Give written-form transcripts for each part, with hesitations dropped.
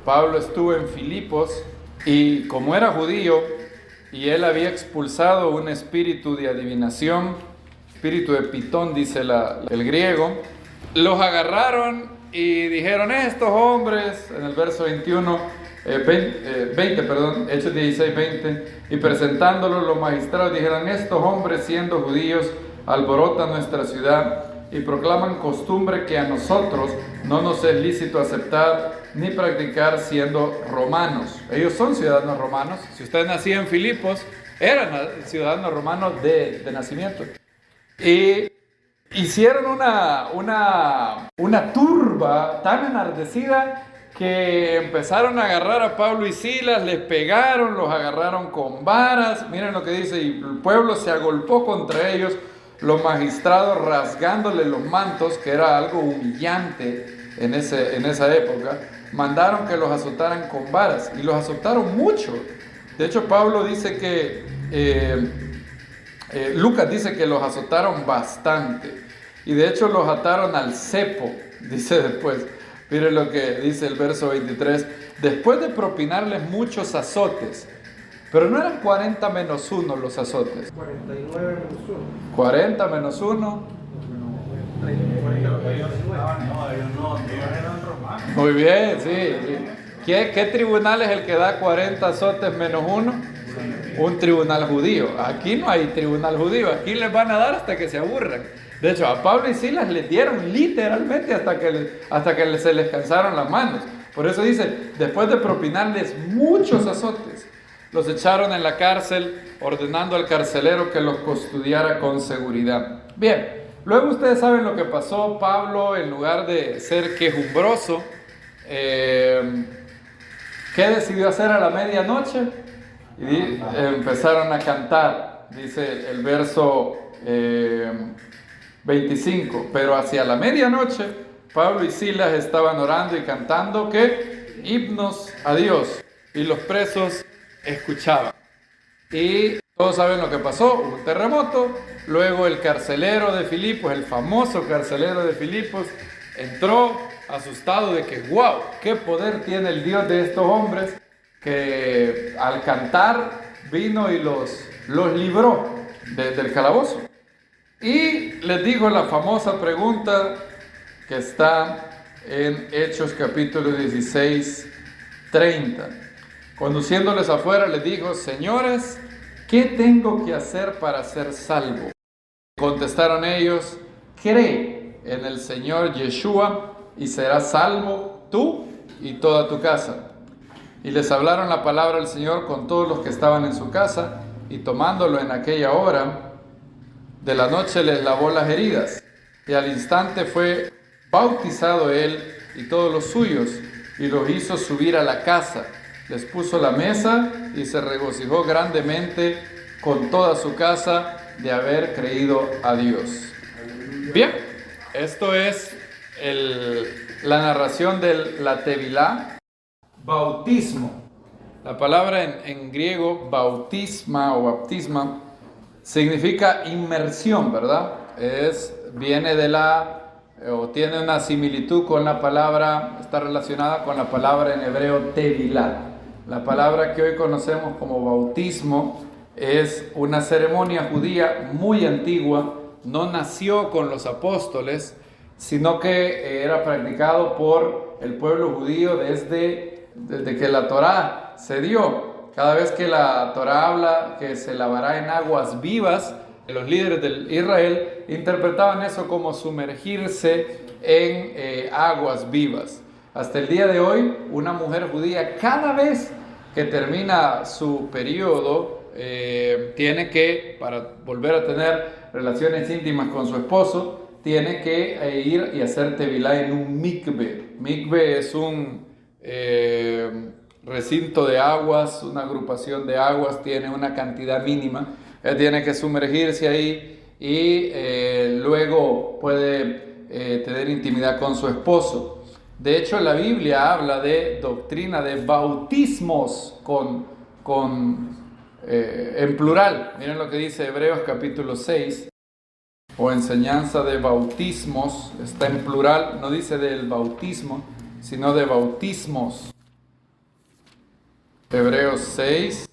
Pablo estuvo en Filipos y como era judío y él había expulsado un espíritu de adivinación, espíritu de Pitón, dice el griego, los agarraron y dijeron, estos hombres, en el verso 20, Hechos 16, 20, y presentándolos los magistrados dijeron, estos hombres siendo judíos alborotan nuestra ciudad y proclaman costumbre que a nosotros no nos es lícito aceptar ni practicar siendo romanos. Ellos son ciudadanos romanos. Si usted nacía en Filipos, eran ciudadanos romanos de nacimiento. Y hicieron una turba tan enardecida que empezaron a agarrar a Pablo y Silas, les pegaron, los agarraron con varas. Miren lo que dice, y el pueblo se agolpó contra ellos, los magistrados rasgándole los mantos, que era algo humillante en esa época, mandaron que los azotaran con varas, y los azotaron mucho. De hecho, Pablo dice que, Lucas dice que los azotaron bastante, y de hecho los ataron al cepo, dice después. Miren lo que dice el verso 23, después de propinarles muchos azotes, pero no eran 40 menos 1 los azotes. 49 menos 1. 40 menos 1. Muy bien, sí. ¿Qué tribunal es el que da 40 azotes menos 1? Un tribunal judío. Aquí no hay tribunal judío, aquí les van a dar hasta que se aburran. De hecho, a Pablo y Silas les dieron literalmente hasta que se les cansaron las manos. Por eso dice, después de propinarles muchos azotes, los echaron en la cárcel, ordenando al carcelero que los custodiara con seguridad. Bien, luego ustedes saben lo que pasó. Pablo, en lugar de ser quejumbroso, ¿qué decidió hacer a la medianoche? Y empezaron a cantar, dice el verso 25, pero hacia la medianoche Pablo y Silas estaban orando y cantando ¿qué? Himnos a Dios, y los presos escuchaban. Y todos saben lo que pasó, hubo un terremoto, luego el carcelero de Filipos, el famoso carcelero de Filipos, entró asustado de que wow, qué poder tiene el Dios de estos hombres, que al cantar vino y los libró del calabozo. Y les dijo la famosa pregunta que está en Hechos capítulo 16, 30. Conduciéndoles afuera les dijo, señores, ¿qué tengo que hacer para ser salvo? Contestaron ellos, cree en el Señor Yeshua y serás salvo tú y toda tu casa. Y les hablaron la palabra del Señor con todos los que estaban en su casa, y tomándolo en aquella hora de la noche les lavó las heridas, y al instante fue bautizado él y todos los suyos, y los hizo subir a la casa, les puso la mesa y se regocijó grandemente con toda su casa de haber creído a Dios. Bien, esto es la narración de la Tevilá, bautismo. La palabra en griego, bautisma o baptisma, significa inmersión, ¿verdad? Viene o tiene una similitud con la palabra, está relacionada con la palabra en hebreo tevilá. La palabra que hoy conocemos como bautismo es una ceremonia judía muy antigua, no nació con los apóstoles, sino que era practicado por el pueblo judío desde que la Torá se dio. Cada vez que la Torá habla que se lavará en aguas vivas, los líderes de Israel interpretaban eso como sumergirse en aguas vivas. Hasta el día de hoy, una mujer judía, cada vez que termina su periodo, tiene que, para volver a tener relaciones íntimas con su esposo, tiene que ir y hacer tevilá en un mikve. Mikve es un recinto de aguas, una agrupación de aguas, tiene una cantidad mínima. Él tiene que sumergirse ahí y luego puede tener intimidad con su esposo. De hecho, la Biblia habla de doctrina de bautismos en plural. Miren lo que dice Hebreos capítulo 6, o enseñanza de bautismos, está en plural, no dice del bautismo, sino de bautismos. Hebreos 6,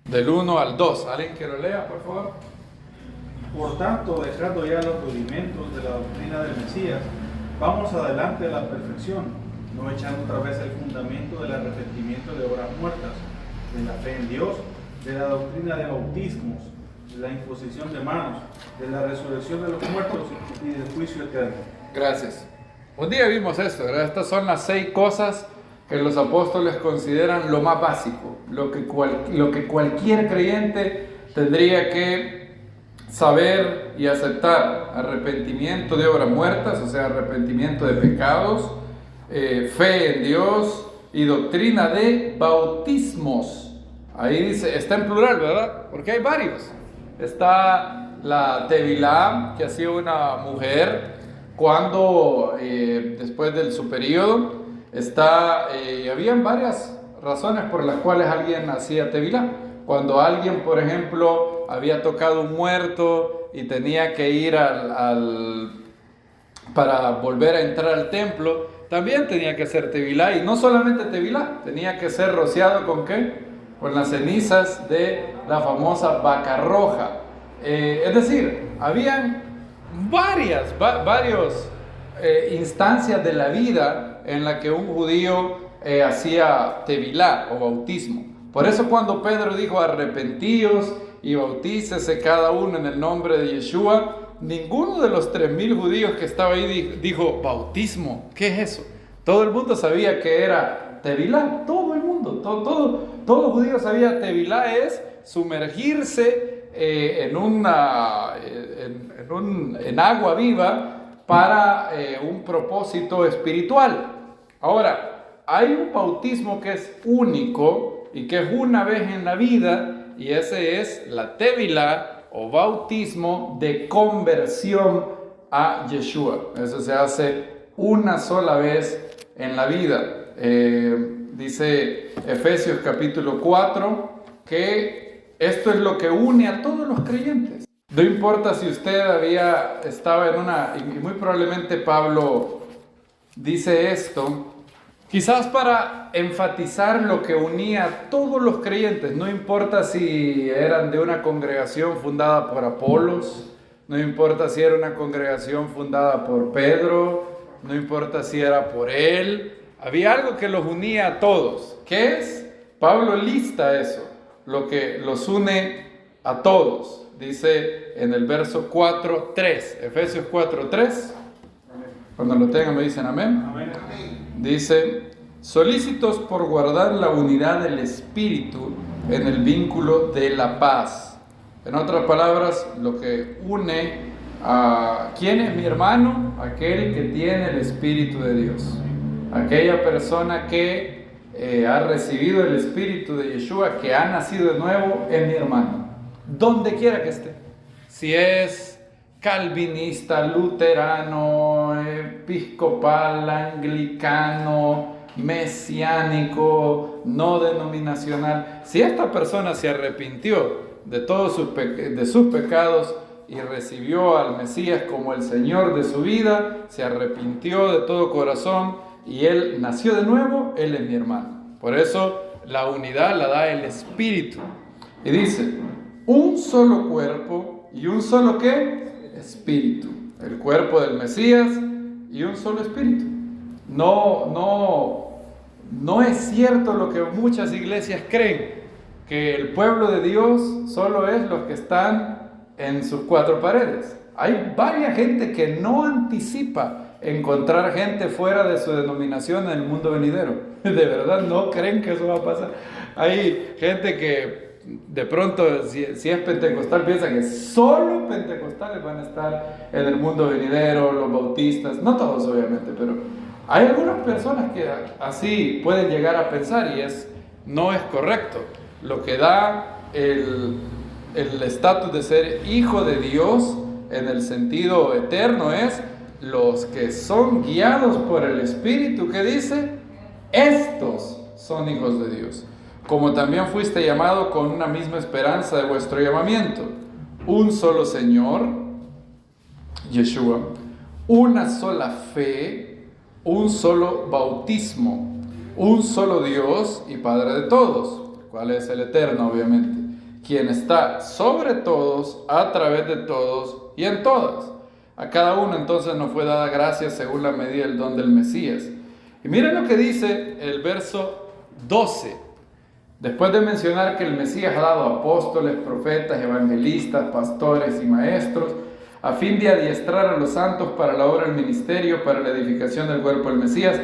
del 1 al 2. ¿Alguien que lo lea, por favor? Por tanto, dejando ya los rudimentos de la doctrina del Mesías, vamos adelante a la perfección, no echando otra vez el fundamento del arrepentimiento de obras muertas, de la fe en Dios, de la doctrina de bautismos, de la imposición de manos, de la resurrección de los muertos y del juicio eterno. Gracias. Un día vimos esto, ¿verdad? Estas son las 6 cosas que los apóstoles consideran lo más básico, lo que cualquier creyente tendría que saber y aceptar: arrepentimiento de obras muertas, o sea, arrepentimiento de pecados, fe en Dios y doctrina de bautismos. Ahí dice, está en plural, ¿verdad? Porque hay varios. Está la Tevilá, que hacía una mujer cuando, después de su periodo, habían varias razones por las cuales alguien hacía Tevilá. Cuando alguien, por ejemplo, había tocado un muerto y tenía que ir para volver a entrar al templo, también tenía que hacer Tevilá, y no solamente Tevilá, tenía que ser rociado ¿con qué? Con las cenizas de la famosa vaca roja. Es decir, habían varias instancias de la vida en la que un judío hacía Tevilá o bautismo. Por eso cuando Pedro dijo arrepentíos y bautícese cada uno en el nombre de Yeshua, ninguno de los 3,000 judíos que estaba ahí dijo bautismo. ¿Qué es eso? Todo el mundo sabía que era Tevilá, todo el mundo, todo judío sabía. Tevilá es sumergirse en agua viva para un propósito espiritual. Ahora, hay un bautismo que es único y que es una vez en la vida, y ese es la Tevilá o bautismo de conversión a Yeshua. Eso se hace una sola vez en la vida. Dice Efesios capítulo 4 que esto es lo que une a todos los creyentes. No importa si usted estaba en y muy probablemente Pablo dice esto, quizás para enfatizar lo que unía a todos los creyentes. No importa si eran de una congregación fundada por Apolos, no importa si era una congregación fundada por Pedro, no importa si era por él, había algo que los unía a todos. ¿Qué es? Pablo lista eso, lo que los une a todos. Dice en el verso 4:3, Efesios 4:3. Cuando lo tengan me dicen amén. Amén. Dice, solícitos por guardar la unidad del Espíritu en el vínculo de la paz. En otras palabras, lo que une a ¿quién es mi hermano? Aquel que tiene el Espíritu de Dios. Aquella persona que ha recibido el Espíritu de Yeshua, que ha nacido de nuevo, es mi hermano. Donde quiera que esté. Si es calvinista, luterano, episcopal, anglicano, mesiánico, no denominacional, si esta persona se arrepintió de todos sus pecados y recibió al Mesías como el Señor de su vida, se arrepintió de todo corazón y él nació de nuevo, él es mi hermano. Por eso la unidad la da el Espíritu. Y dice, un solo cuerpo y un solo ¿qué? Espíritu. El cuerpo del Mesías y un solo espíritu. No es cierto lo que muchas iglesias creen, que el pueblo de Dios solo es los que están en sus 4 paredes. Hay varias gente que no anticipa encontrar gente fuera de su denominación en el mundo venidero. De verdad no creen que eso va a pasar. Hay gente que de pronto, si es pentecostal, piensa que solo pentecostales van a estar en el mundo venidero, los bautistas, no todos obviamente, pero hay algunas personas que así pueden llegar a pensar y no es correcto. Lo que da el estatus de ser hijo de Dios en el sentido eterno es los que son guiados por el Espíritu, que dice, estos son hijos de Dios. Como también fuiste llamado con una misma esperanza de vuestro llamamiento, un solo Señor, Yeshua, una sola fe, un solo bautismo, un solo Dios y Padre de todos, ¿cuál es el Eterno, obviamente? Quien está sobre todos, a través de todos y en todas. A cada uno entonces nos fue dada gracia según la medida del don del Mesías. Y miren lo que dice el verso 12. Después de mencionar que el Mesías ha dado apóstoles, profetas, evangelistas, pastores y maestros, a fin de adiestrar a los santos para la obra del ministerio, para la edificación del cuerpo del Mesías,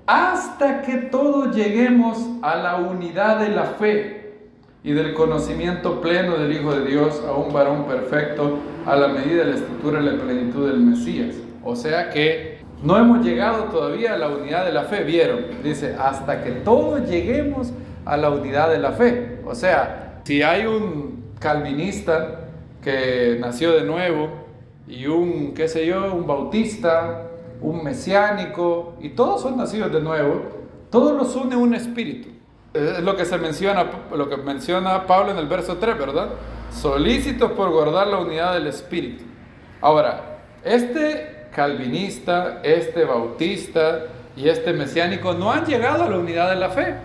hasta que todos lleguemos a la unidad de la fe y del conocimiento pleno del Hijo de Dios, a un varón perfecto, a la medida de la estatura y la plenitud del Mesías. O sea que no hemos llegado todavía a la unidad de la fe, ¿vieron? Dice, hasta que todos lleguemos a la unidad de la fe. O sea, si hay un calvinista que nació de nuevo y un, qué sé yo, un bautista, un mesiánico, y todos son nacidos de nuevo, todos los une un espíritu. Es lo que menciona Pablo en el verso 3, ¿verdad? Solícitos por guardar la unidad del espíritu. Ahora, este calvinista, este bautista y este mesiánico no han llegado a la unidad de la fe.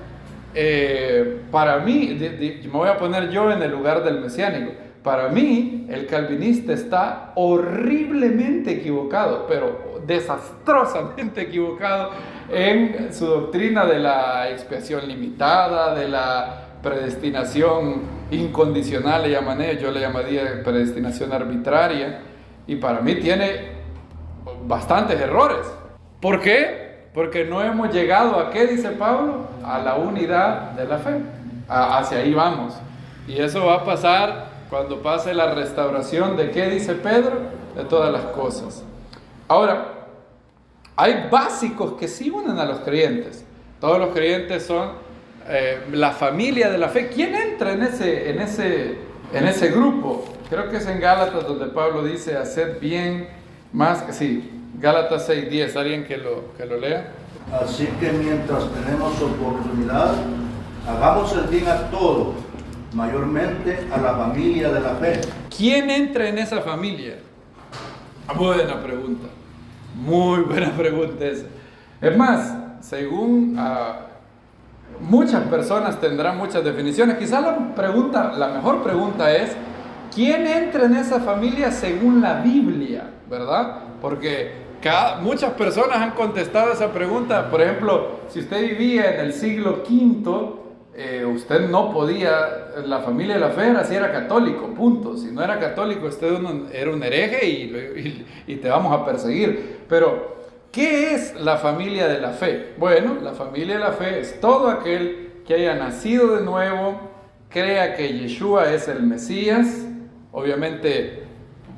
Para mí, me voy a poner yo en el lugar del mesiánico. Para mí, el calvinista está horriblemente equivocado, pero desastrosamente equivocado en su doctrina de la expiación limitada, de la predestinación incondicional, yo le llamaría predestinación arbitraria, y para mí tiene bastantes errores. ¿Por qué? Porque no hemos llegado a, ¿qué dice Pablo? A la unidad de la fe. Hacia ahí vamos. Y eso va a pasar cuando pase la restauración de, ¿qué dice Pedro? De todas las cosas. Ahora, hay básicos que sí unen a los creyentes. Todos los creyentes son la familia de la fe. ¿Quién entra en ese grupo? Creo que es en Gálatas donde Pablo dice, haced bien más, sí, Gálatas 6:10, ¿alguien que lo lea? Así que mientras tenemos oportunidad, hagamos el bien a todos, mayormente a la familia de la fe. ¿Quién entra en esa familia? Buena pregunta, muy buena pregunta esa. Es más, según muchas personas tendrán muchas definiciones. Quizás la mejor pregunta es, ¿quién entra en esa familia según la Biblia? ¿Verdad? Porque muchas personas han contestado esa pregunta. Por ejemplo, si usted vivía en el siglo V, usted no podía, la familia de la fe era si era católico, punto. Si no era católico, usted era un hereje y te vamos a perseguir. Pero, ¿qué es la familia de la fe? Bueno, la familia de la fe es todo aquel que haya nacido de nuevo, crea que Yeshua es el Mesías, obviamente,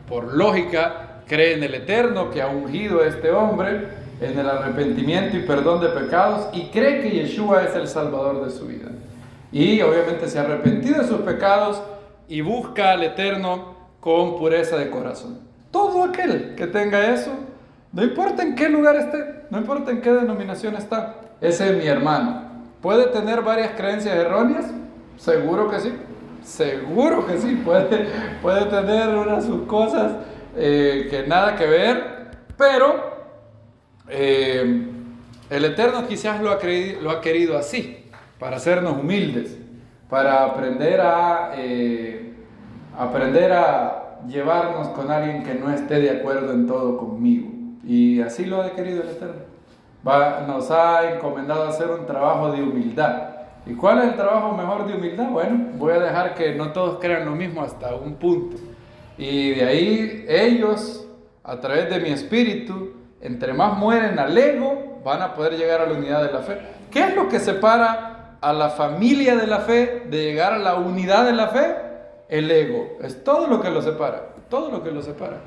por lógica, cree en el Eterno que ha ungido a este hombre, en el arrepentimiento y perdón de pecados, y cree que Yeshua es el Salvador de su vida. Y obviamente se ha arrepentido de sus pecados y busca al Eterno con pureza de corazón. Todo aquel que tenga eso, no importa en qué lugar esté, no importa en qué denominación está, ese es mi hermano. ¿Puede tener varias creencias erróneas? Seguro que sí. Seguro que sí, puede tener unas sus cosas que nada que ver, pero el Eterno quizás lo ha querido así, para hacernos humildes, para aprender a llevarnos con alguien que no esté de acuerdo en todo conmigo, y así lo ha querido el Eterno. Nos ha encomendado hacer un trabajo de humildad. ¿Y cuál es el trabajo mejor de humildad? Bueno, voy a dejar que no todos crean lo mismo hasta un punto. Y de ahí ellos, a través de mi espíritu, entre más mueren al ego, van a poder llegar a la unidad de la fe. ¿Qué es lo que separa a la familia de la fe de llegar a la unidad de la fe? El ego. Es todo lo que lo separa. Todo lo que lo separa.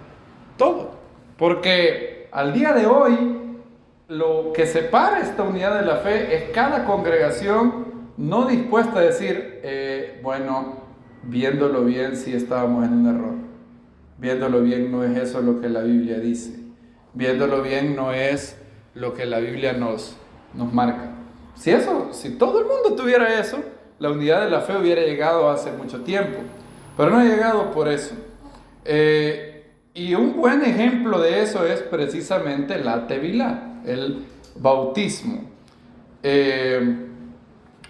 Todo. Porque al día de hoy, lo que separa esta unidad de la fe es cada congregación no dispuesta a decir, bueno, viéndolo bien, sí estábamos en un error. Viéndolo bien, no es eso lo que la Biblia dice. Viéndolo bien, no es lo que la Biblia nos marca. Si todo el mundo tuviera eso, la unidad de la fe hubiera llegado hace mucho tiempo. Pero no ha llegado por eso. Y un buen ejemplo de eso es precisamente la Tevilá, el bautismo.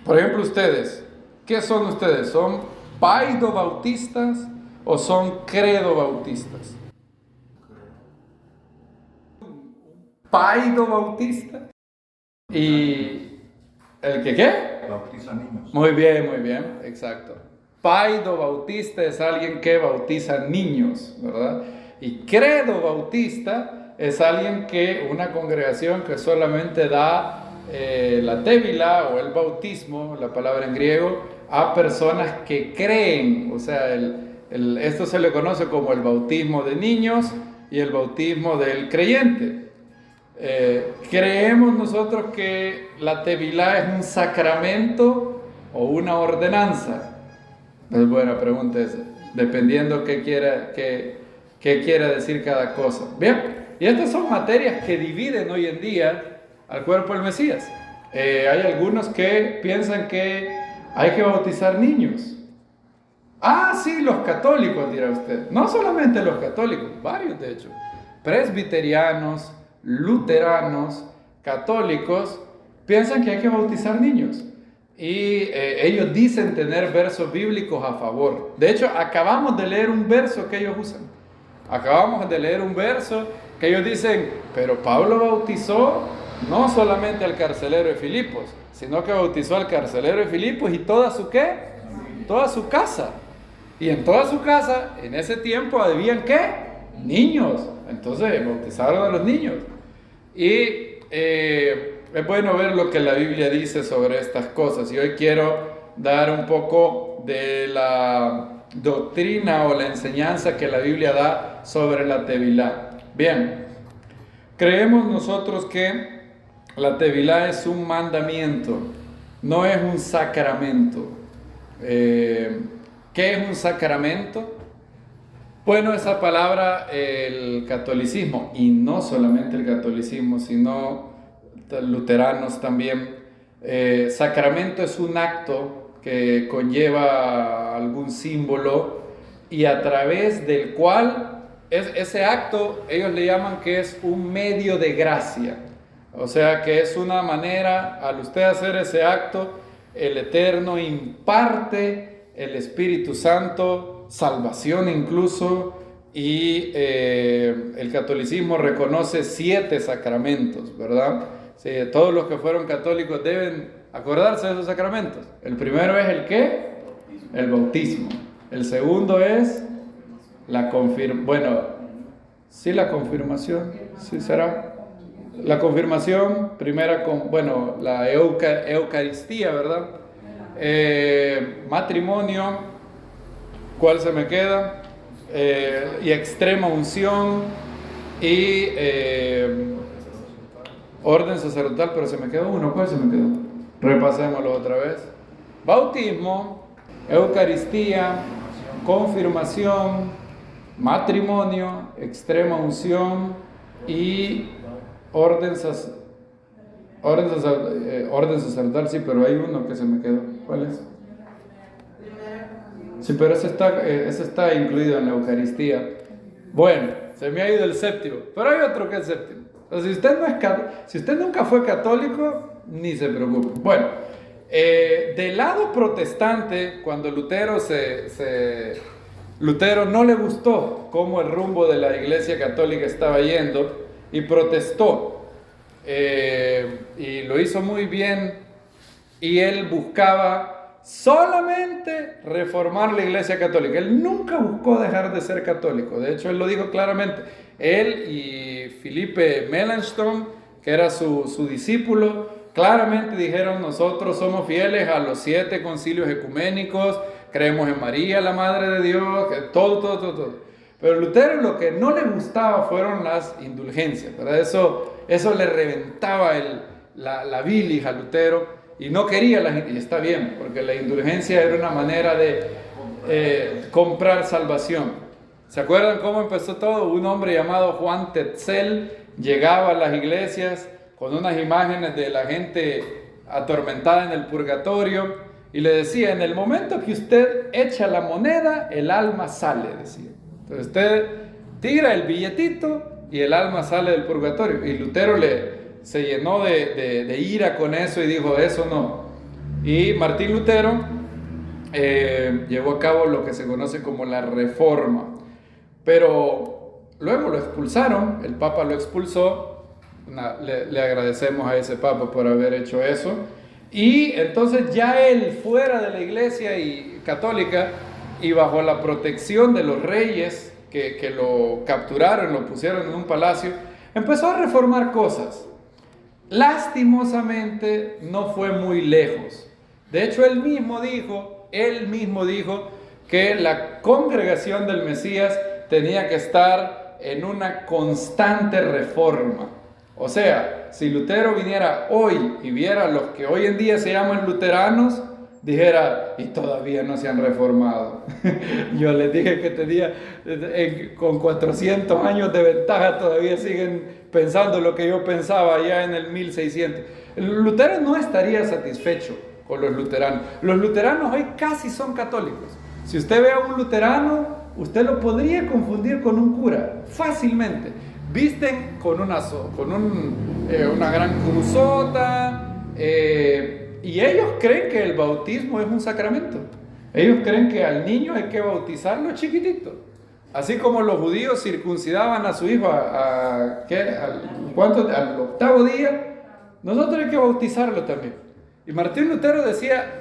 Por ejemplo, ustedes, ¿qué son ustedes? ¿Son paidobautistas o son credobautistas? Paidobautista. ¿Y el que qué? Bautiza niños. Muy bien, exacto. Paidobautista es alguien que bautiza niños, ¿verdad? Y credobautista es alguien que, una congregación que solamente da la tébila o el bautismo, la palabra en griego, a personas que creen. O sea, esto se le conoce como el bautismo de niños y el bautismo del creyente. Creemos nosotros que la tevilá es un sacramento o una ordenanza. Es buena pregunta esa, dependiendo qué quiera decir cada cosa. Bien, y estas son materias que dividen hoy en día al cuerpo del Mesías. Hay algunos que piensan que hay que bautizar niños. Ah, sí, los católicos, dirá usted. No solamente los católicos, varios de hecho. Presbiterianos, luteranos, católicos, piensan que hay que bautizar niños. Y ellos dicen tener versos bíblicos a favor. De hecho, acabamos de leer un verso que ellos usan. Acabamos de leer un verso que ellos dicen, pero Pablo bautizó no solamente al carcelero de Filipos, sino que bautizó al carcelero de Filipos y toda su ¿qué? Toda su casa. Y en toda su casa, en ese tiempo, habían ¿qué? Niños. Entonces, bautizaron a los niños. Y es bueno ver lo que la Biblia dice sobre estas cosas. Y hoy quiero dar un poco de la doctrina o la enseñanza que la Biblia da sobre la tevilá. Bien, creemos nosotros que la tevilá es un mandamiento, no es un sacramento. ¿Qué es un sacramento? Bueno, esa palabra, el catolicismo, y no solamente el catolicismo, sino luteranos también, sacramento es un acto que conlleva algún símbolo y a través del cual ese acto ellos le llaman que es un medio de gracia. O sea que es una manera, al usted hacer ese acto, el Eterno imparte el Espíritu Santo, salvación incluso, y el catolicismo reconoce 7 sacramentos, ¿verdad? Sí, todos los que fueron católicos deben acordarse de esos sacramentos. El primero es el ¿qué? El bautismo. El segundo es la confirmación. Bueno, sí, la confirmación, sí será. La confirmación, primera, bueno, la Eucaristía, ¿verdad? Matrimonio, ¿cuál se me queda? Y extrema unción y orden sacerdotal, pero se me quedó uno. ¿Cuál se me quedó? Repasémoslo otra vez. Bautismo, Eucaristía, confirmación, matrimonio, extrema unción y orden sacerdotal, sí, pero hay uno que se me quedó. ¿Cuál es? Sí, pero ese está incluido en la Eucaristía. Bueno, se me ha ido el séptimo, pero hay otro que es el séptimo. Entonces, si usted nunca fue católico, ni se preocupe. Bueno, del lado protestante, cuando Lutero Lutero no le gustó cómo el rumbo de la Iglesia Católica estaba yendo y protestó. Y lo hizo muy bien, y él buscaba solamente reformar la Iglesia Católica. Él nunca buscó dejar de ser católico. De hecho, él lo dijo claramente. Él y Felipe Melanchthon, que era su discípulo, claramente dijeron: nosotros somos fieles a los 7 concilios ecuménicos, creemos en María, la Madre de Dios, todo. Pero Lutero lo que no le gustaba fueron las indulgencias, ¿verdad? Eso le reventaba la bilis a Lutero, y no quería y está bien, porque la indulgencia era una manera de comprar salvación. ¿Se acuerdan cómo empezó todo? Un hombre llamado Juan Tetzel llegaba a las iglesias con unas imágenes de la gente atormentada en el purgatorio y le decía: en el momento que usted echa la moneda, el alma sale, decía. Entonces usted tira el billetito y el alma sale del purgatorio. Y Lutero se llenó de ira con eso y dijo, eso no. Y Martín Lutero llevó a cabo lo que se conoce como la Reforma. Pero luego lo expulsaron, el Papa lo expulsó, le agradecemos a ese Papa por haber hecho eso. Y entonces ya él, fuera de la iglesia católica y bajo la protección de los reyes que lo capturaron, lo pusieron en un palacio, empezó a reformar cosas. Lastimosamente no fue muy lejos. De hecho, él mismo dijo que la congregación del Mesías tenía que estar en una constante reforma. O sea, si Lutero viniera hoy y viera los que hoy en día se llaman luteranos, dijera, y todavía no se han reformado. Yo les dije que tenía, con 400 años de ventaja, todavía siguen pensando lo que yo pensaba ya en el 1600. Lutero no estaría satisfecho con los luteranos. Los luteranos hoy casi son católicos. Si usted ve a un luterano, usted lo podría confundir con un cura, fácilmente. Visten con una gran cruzota, y ellos creen que el bautismo es un sacramento. Ellos creen que al niño hay que bautizarlo chiquitito. Así como los judíos circuncidaban a su hijo al 8º día, nosotros hay que bautizarlo también. Y Martín Lutero decía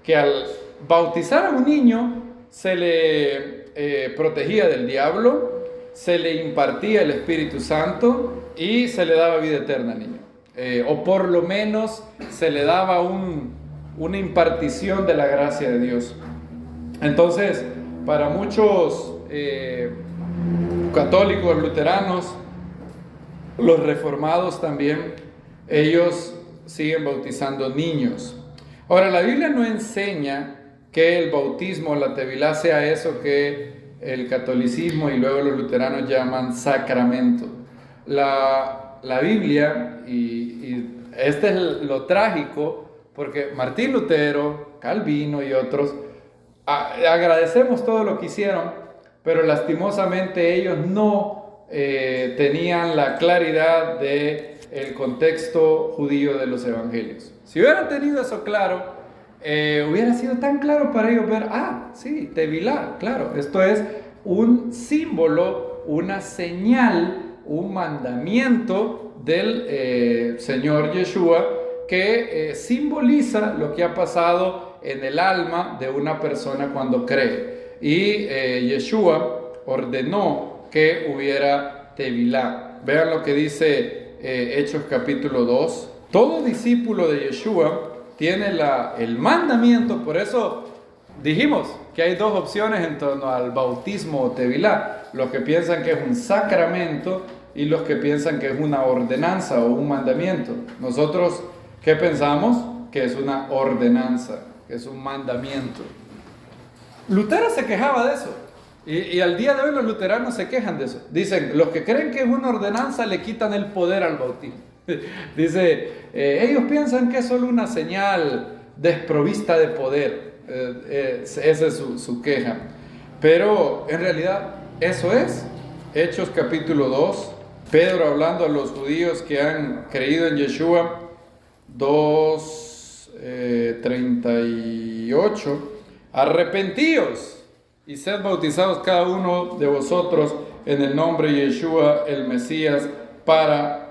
que al bautizar a un niño se le protegía del diablo, se le impartía el Espíritu Santo y se le daba vida eterna al niño. O por lo menos se le daba una impartición de la gracia de Dios. Entonces, para muchos católicos, luteranos, los reformados también, ellos siguen bautizando niños. Ahora, la Biblia no enseña que el bautismo, la tevilá, sea eso que el catolicismo y luego los luteranos llaman sacramento. La Biblia, y este es lo trágico, porque Martín Lutero, Calvino y otros, agradecemos todo lo que hicieron, pero lastimosamente ellos no tenían la claridad del contexto judío de los evangelios. Si hubieran tenido eso claro, hubiera sido tan claro para ellos ver, sí, tevilá, claro, esto es un símbolo, una señal, un mandamiento del Señor Yeshua que simboliza lo que ha pasado en el alma de una persona cuando cree. Y Yeshua ordenó que hubiera tevilá. Vean lo que dice Hechos capítulo 2. Todo discípulo de Yeshua tiene el mandamiento, por eso dijimos que hay dos opciones en torno al bautismo o tevilá: los que piensan que es un sacramento y los que piensan que es una ordenanza o un mandamiento. Nosotros, ¿qué pensamos? Que es una ordenanza, que es un mandamiento. Lutero se quejaba de eso, y al día de hoy los luteranos se quejan de eso. Dicen, los que creen que es una ordenanza le quitan el poder al bautismo. Dice, ellos piensan que es solo una señal desprovista de poder. Esa es su queja. Pero en realidad eso es. Hechos capítulo 2, Pedro hablando a los judíos que han creído en Yeshua, 2:38, arrepentíos y sed bautizados cada uno de vosotros en el nombre de Yeshua el Mesías,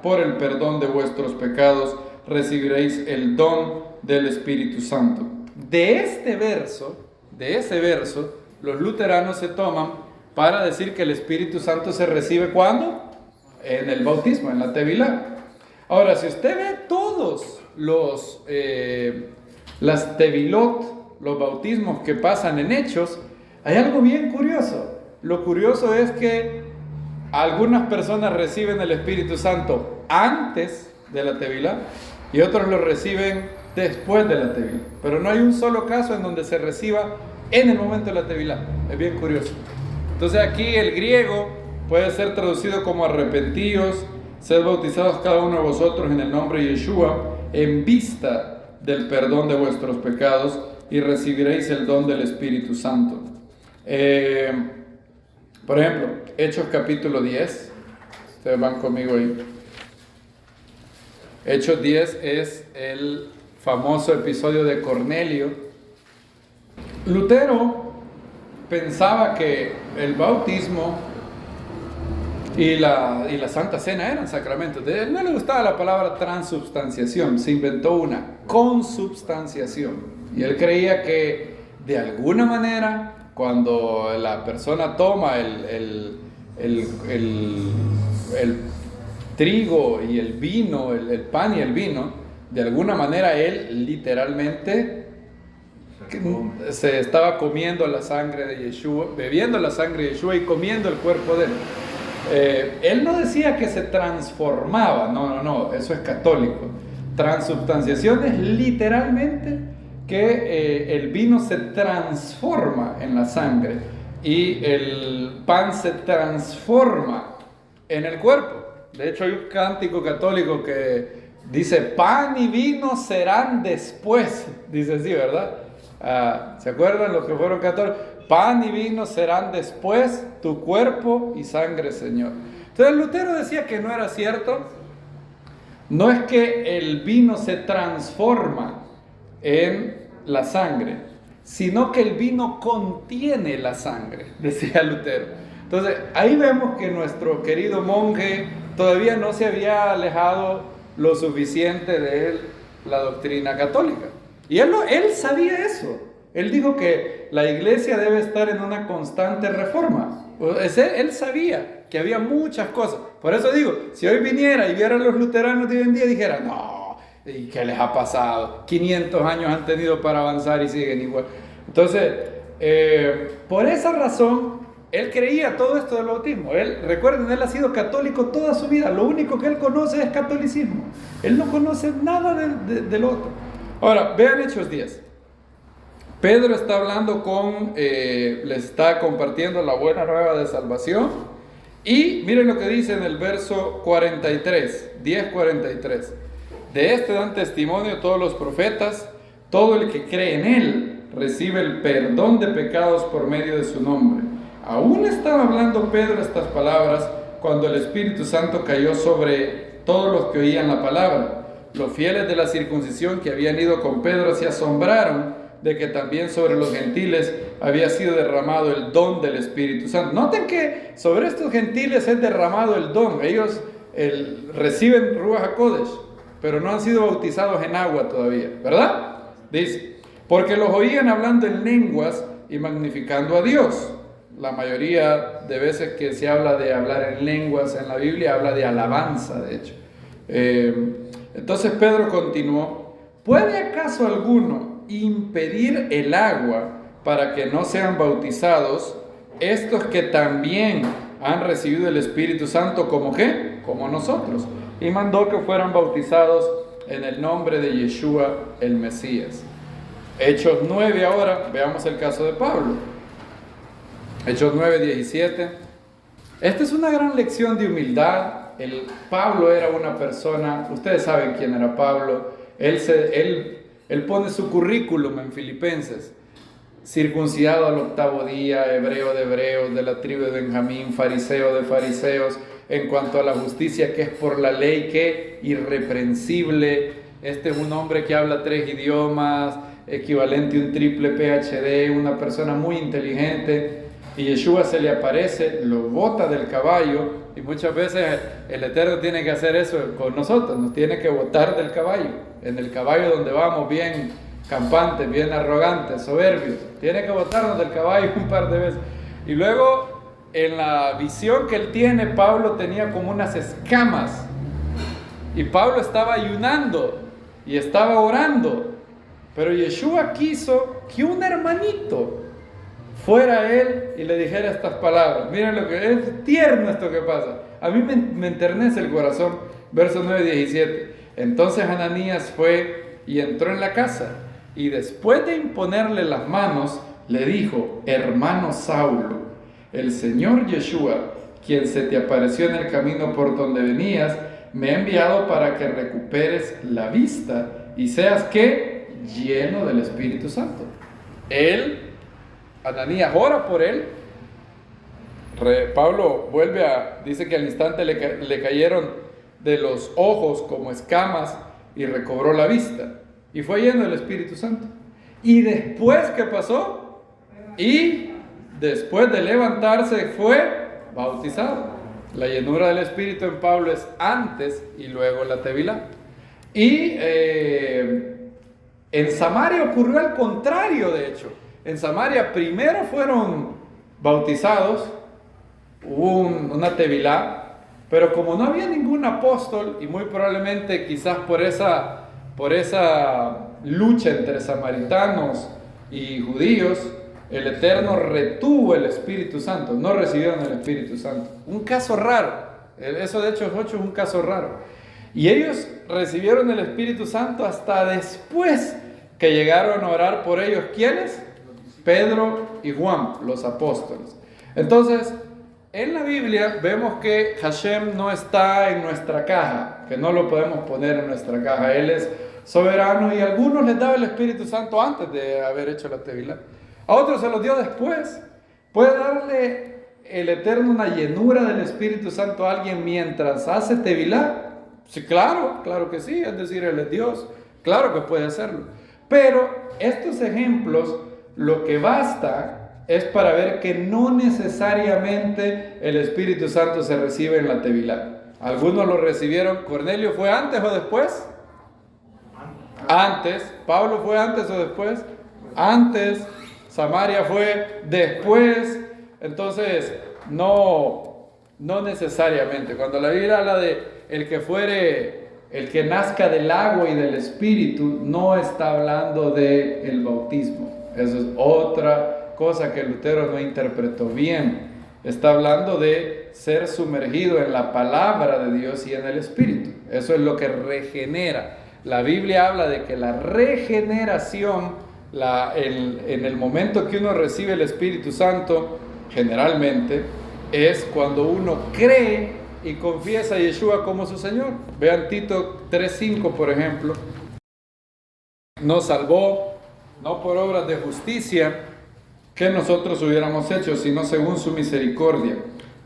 por el perdón de vuestros pecados recibiréis el don del Espíritu Santo. De ese verso, los luteranos se toman para decir que el Espíritu Santo se recibe ¿cuándo? En el bautismo, en la tevilá. Ahora, si usted ve todos las tevilot, los bautismos que pasan en Hechos, hay algo bien curioso. Lo curioso es que algunas personas reciben el Espíritu Santo antes de la tevilá y otros lo reciben después de la tevilá. Pero no hay un solo caso en donde se reciba en el momento de la tevilá. Es bien curioso. Entonces aquí el griego puede ser traducido como arrepentíos, sed bautizados cada uno de vosotros en el nombre de Yeshua en vista del perdón de vuestros pecados y recibiréis el don del Espíritu Santo. Por ejemplo, Hechos capítulo 10, ustedes van conmigo ahí. Hechos 10 es el famoso episodio de Cornelio. Lutero pensaba que el bautismo y la Santa Cena eran sacramentos. A él no le gustaba la palabra transubstanciación, se inventó una consubstanciación. Y él creía que de alguna manera, cuando la persona toma el trigo y el vino, el pan y el vino, de alguna manera él literalmente se estaba comiendo la sangre de Yeshua, bebiendo la sangre de Yeshua y comiendo el cuerpo de él. Él no decía que se transformaba, no, eso es católico. Transubstanciación es literalmente que el vino se transforma en la sangre y el pan se transforma en el cuerpo. De hecho hay un cántico católico que dice: pan y vino serán después, dice así, ¿verdad? ¿Se acuerdan los que fueron católicos? Pan y vino serán después tu cuerpo y sangre, Señor. Entonces Lutero decía que no era cierto. No es que el vino se transforma en la sangre, sino que el vino contiene la sangre, decía Lutero. Entonces ahí vemos que nuestro querido monje todavía no se había alejado lo suficiente de la doctrina católica. Y él sabía eso. Él dijo que la iglesia debe estar en una constante reforma. Él sabía que había muchas cosas. Por eso digo, si hoy viniera y viera a los luteranos de hoy en día, dijera: no, ¿y qué les ha pasado? 500 años han tenido para avanzar y siguen igual. Entonces, por esa razón, él creía todo esto del bautismo. Recuerden, él ha sido católico toda su vida. Lo único que él conoce es catolicismo. Él no conoce nada del otro. Ahora, vean Hechos 10. Pedro está hablando les está compartiendo la buena nueva de salvación. Y miren lo que dice en el verso 43, 10:43. De este dan testimonio todos los profetas: todo el que cree en él recibe el perdón de pecados por medio de su nombre. Aún estaba hablando Pedro estas palabras cuando el Espíritu Santo cayó sobre todos los que oían la palabra. Los fieles de la circuncisión que habían ido con Pedro se asombraron de que también sobre los gentiles había sido derramado el don del Espíritu Santo. Noten que sobre estos gentiles es derramado el don. Ellos reciben Ruach HaKodesh, pero no han sido bautizados en agua todavía, ¿verdad? Dice: porque los oían hablando en lenguas y magnificando a Dios. La mayoría de veces que se habla de hablar en lenguas en la Biblia, habla de alabanza, de hecho. Entonces Pedro continuó: ¿puede acaso alguno impedir el agua para que no sean bautizados estos que también han recibido el Espíritu Santo como qué? Como nosotros. Y mandó que fueran bautizados en el nombre de Yeshua el Mesías. Hechos 9 ahora, veamos el caso de Pablo. Hechos 9:17. Esta es una gran lección de humildad. Pablo era una persona, ustedes saben quién era Pablo. Él pone su currículum en Filipenses: circuncidado al 8º día, hebreo de hebreos, de la tribu de Benjamín, fariseo de fariseos, en cuanto a la justicia que es por la ley, que irreprensible. Este es un hombre que habla 3 idiomas, equivalente a un triple PhD, una persona muy inteligente. Y Yeshua se le aparece, lo bota del caballo, y muchas veces el Eterno tiene que hacer eso con nosotros, nos tiene que botar del caballo, en el caballo donde vamos bien campantes, bien arrogantes, soberbios, tiene que botarnos del caballo un par de veces. Y luego en la visión que él tiene, Pablo tenía como unas escamas, y Pablo estaba ayunando y estaba orando, pero Yeshua quiso que un hermanito fuera a él y le dijera estas palabras. Miren lo que es tierno esto que pasa. A mí me enternece el corazón. Verso 9:17. Entonces Ananías fue y entró en la casa, y después de imponerle las manos, le dijo: hermano Saulo, el Señor Yeshua, quien se te apareció en el camino por donde venías, me ha enviado para que recuperes la vista y seas ¿qué? Lleno del Espíritu Santo. Ananías ora por él. Pablo dice que al instante le cayeron de los ojos como escamas y recobró la vista. Y fue lleno del Espíritu Santo. ¿Y después qué pasó? Y después de levantarse fue bautizado. La llenura del Espíritu en Pablo es antes y luego la tevilá. Y en Samaria ocurrió al contrario, de hecho. En Samaria primero fueron bautizados, hubo una tevilá, pero como no había ningún apóstol, y muy probablemente quizás por esa lucha entre samaritanos y judíos, el Eterno retuvo el Espíritu Santo, no recibieron el Espíritu Santo. Un caso raro, eso de Hechos 8 es un caso raro. Y ellos recibieron el Espíritu Santo hasta después que llegaron a orar por ellos. ¿Quiénes? Pedro y Juan, los apóstoles. Entonces, en la Biblia vemos que Hashem no está en nuestra caja, que no lo podemos poner en nuestra caja. Él es soberano y a algunos les daba el Espíritu Santo antes de haber hecho la tevilá. A otros se los dio después. ¿Puede darle el Eterno una llenura del Espíritu Santo a alguien mientras hace tevilá? Sí, claro que sí, es decir, Él es Dios, claro que puede hacerlo. Pero estos ejemplos, lo que basta es para ver que no necesariamente el Espíritu Santo se recibe en la tevilá. Algunos lo recibieron. ¿Cornelio fue antes o después? Antes. ¿Pablo fue antes o después? Antes. Samaria fue después. Entonces, no necesariamente. Cuando la Biblia habla de el que nazca del agua y del Espíritu, no está hablando del bautismo. Eso es otra cosa que Lutero no interpretó bien. Está hablando de ser sumergido en la palabra de Dios y en el Espíritu. Eso es lo que regenera. La Biblia habla de que la regeneración, en el momento que uno recibe el Espíritu Santo, generalmente, es cuando uno cree y confiesa a Yeshua como su Señor. Vean Tito 3:5, por ejemplo. Nos salvó, no por obras de justicia que nosotros hubiéramos hecho, sino según su misericordia,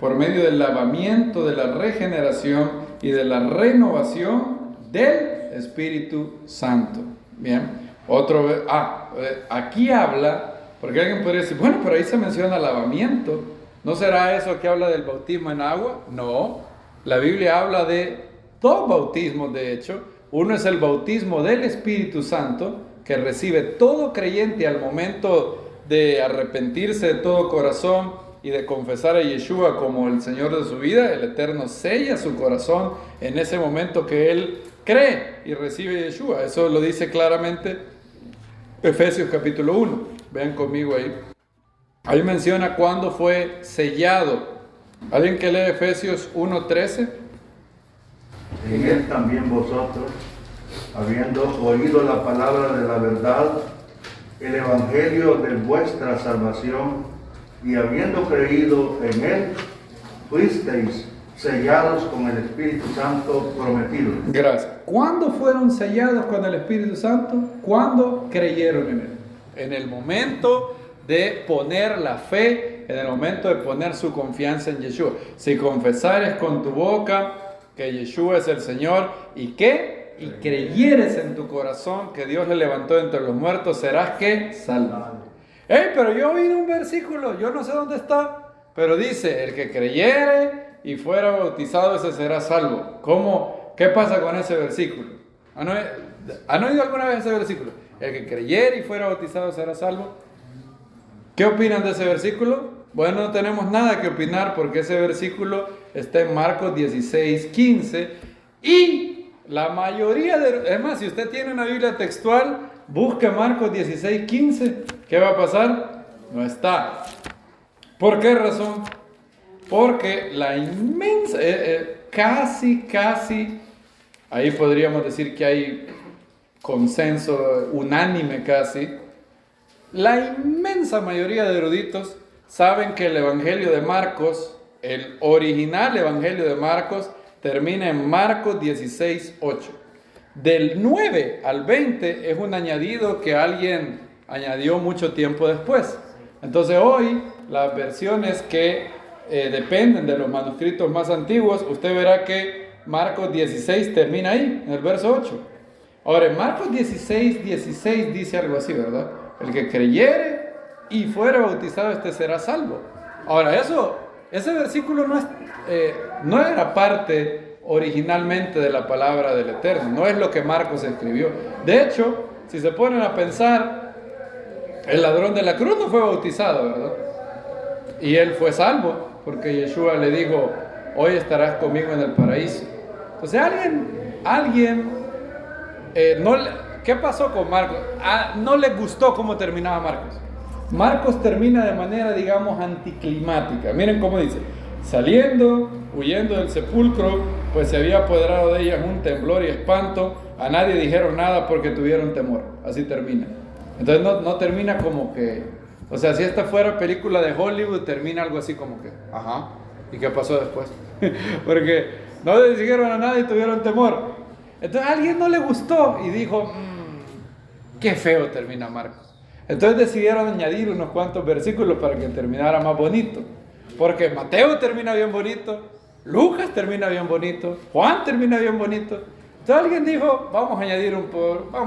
por medio del lavamiento, de la regeneración y de la renovación del Espíritu Santo. Bien. Aquí habla, porque alguien podría decir, bueno, pero ahí se menciona lavamiento. ¿No será eso que habla del bautismo en agua? No, la Biblia habla de dos bautismos, de hecho. Uno es el bautismo del Espíritu Santo, que recibe todo creyente al momento de arrepentirse de todo corazón y de confesar a Yeshua como el Señor de su vida. El Eterno sella su corazón en ese momento que él cree y recibe a Yeshua. Eso lo dice claramente Efesios capítulo 1. Vean conmigo ahí. Ahí menciona cuándo fue sellado. ¿Alguien que lee Efesios 1:13? En él también vosotros, habiendo oído la palabra de la verdad, el evangelio de vuestra salvación, y habiendo creído en él, fuisteis sellados con el Espíritu Santo prometido. Gracias. ¿Cuándo fueron sellados con el Espíritu Santo? ¿Cuándo creyeron en él? En el momento de poner la fe, en el momento de poner su confianza en Yeshua. Si confesares con tu boca que Yeshua es el Señor y creyeres en tu corazón que Dios le levantó entre los muertos, serás que salvo. Pero yo he oído un versículo, yo no sé dónde está, pero dice, el que creyere y fuera bautizado, ese será salvo. ¿Cómo? ¿Qué pasa con ese versículo? ¿Han oído alguna vez ese versículo? El que creyere y fuera bautizado será salvo. ¿Qué opinan de ese versículo? Bueno, no tenemos nada que opinar porque ese versículo está en Marcos 16:15 y la mayoría es más, si usted tiene una Biblia textual, busque Marcos 16:15. ¿Qué va a pasar? No está. ¿Por qué razón? Porque la inmensa, casi, ahí podríamos decir que hay consenso unánime casi. La inmensa mayoría de eruditos saben que el Evangelio de Marcos, el original Evangelio de Marcos, termina en Marcos 16:8. Del 9 al 20 es un añadido que alguien añadió mucho tiempo después. Entonces hoy las versiones que dependen de los manuscritos más antiguos, usted verá que Marcos 16 termina ahí, en el verso 8. Ahora, en Marcos 16 dice algo así, ¿verdad? El que creyere y fuera bautizado, este será salvo. Ahora, ese versículo no era parte originalmente de la palabra del Eterno, no es lo que Marcos escribió. De hecho, si se ponen a pensar, el ladrón de la cruz no fue bautizado, ¿verdad? Y él fue salvo, porque Yeshua le dijo, hoy estarás conmigo en el paraíso. Entonces ¿qué pasó con Marcos? No le gustó cómo terminaba Marcos. Marcos termina de manera, digamos, anticlimática. Miren cómo dice: saliendo, huyendo del sepulcro, pues se había apoderado de ellas un temblor y espanto. A nadie dijeron nada porque tuvieron temor. Así termina. Entonces no termina como que, o sea, si esta fuera película de Hollywood, termina algo así como que, ajá, ¿y qué pasó después? Porque no le dijeron a nadie y tuvieron temor. Entonces a alguien no le gustó y dijo, qué feo termina Marcos. Entonces decidieron añadir unos cuantos versículos para que terminara más bonito. Porque Mateo termina bien bonito, Lucas termina bien bonito, Juan termina bien bonito. Entonces alguien dijo, vamos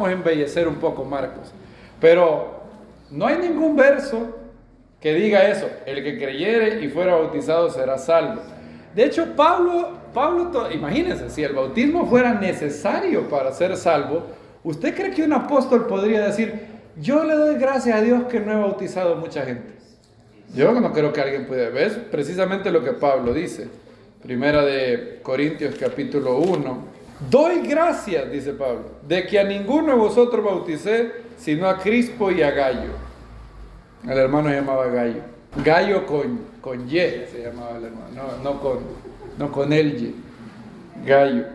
a embellecer un poco Marcos. Pero no hay ningún verso que diga eso: el que creyere y fuera bautizado será salvo. De hecho, Pablo, imagínense, si el bautismo fuera necesario para ser salvo, ¿usted cree que un apóstol podría decir, yo le doy gracias a Dios que no he bautizado mucha gente? Yo no creo que alguien pueda ver. Es precisamente lo que Pablo dice. Primera de Corintios capítulo 1. Doy gracias, dice Pablo, de que a ninguno de vosotros bauticé, sino a Crispo y a Gallo. El hermano se llamaba Gallo. Gallo con Y se llamaba el hermano, no con el Y. Gallo.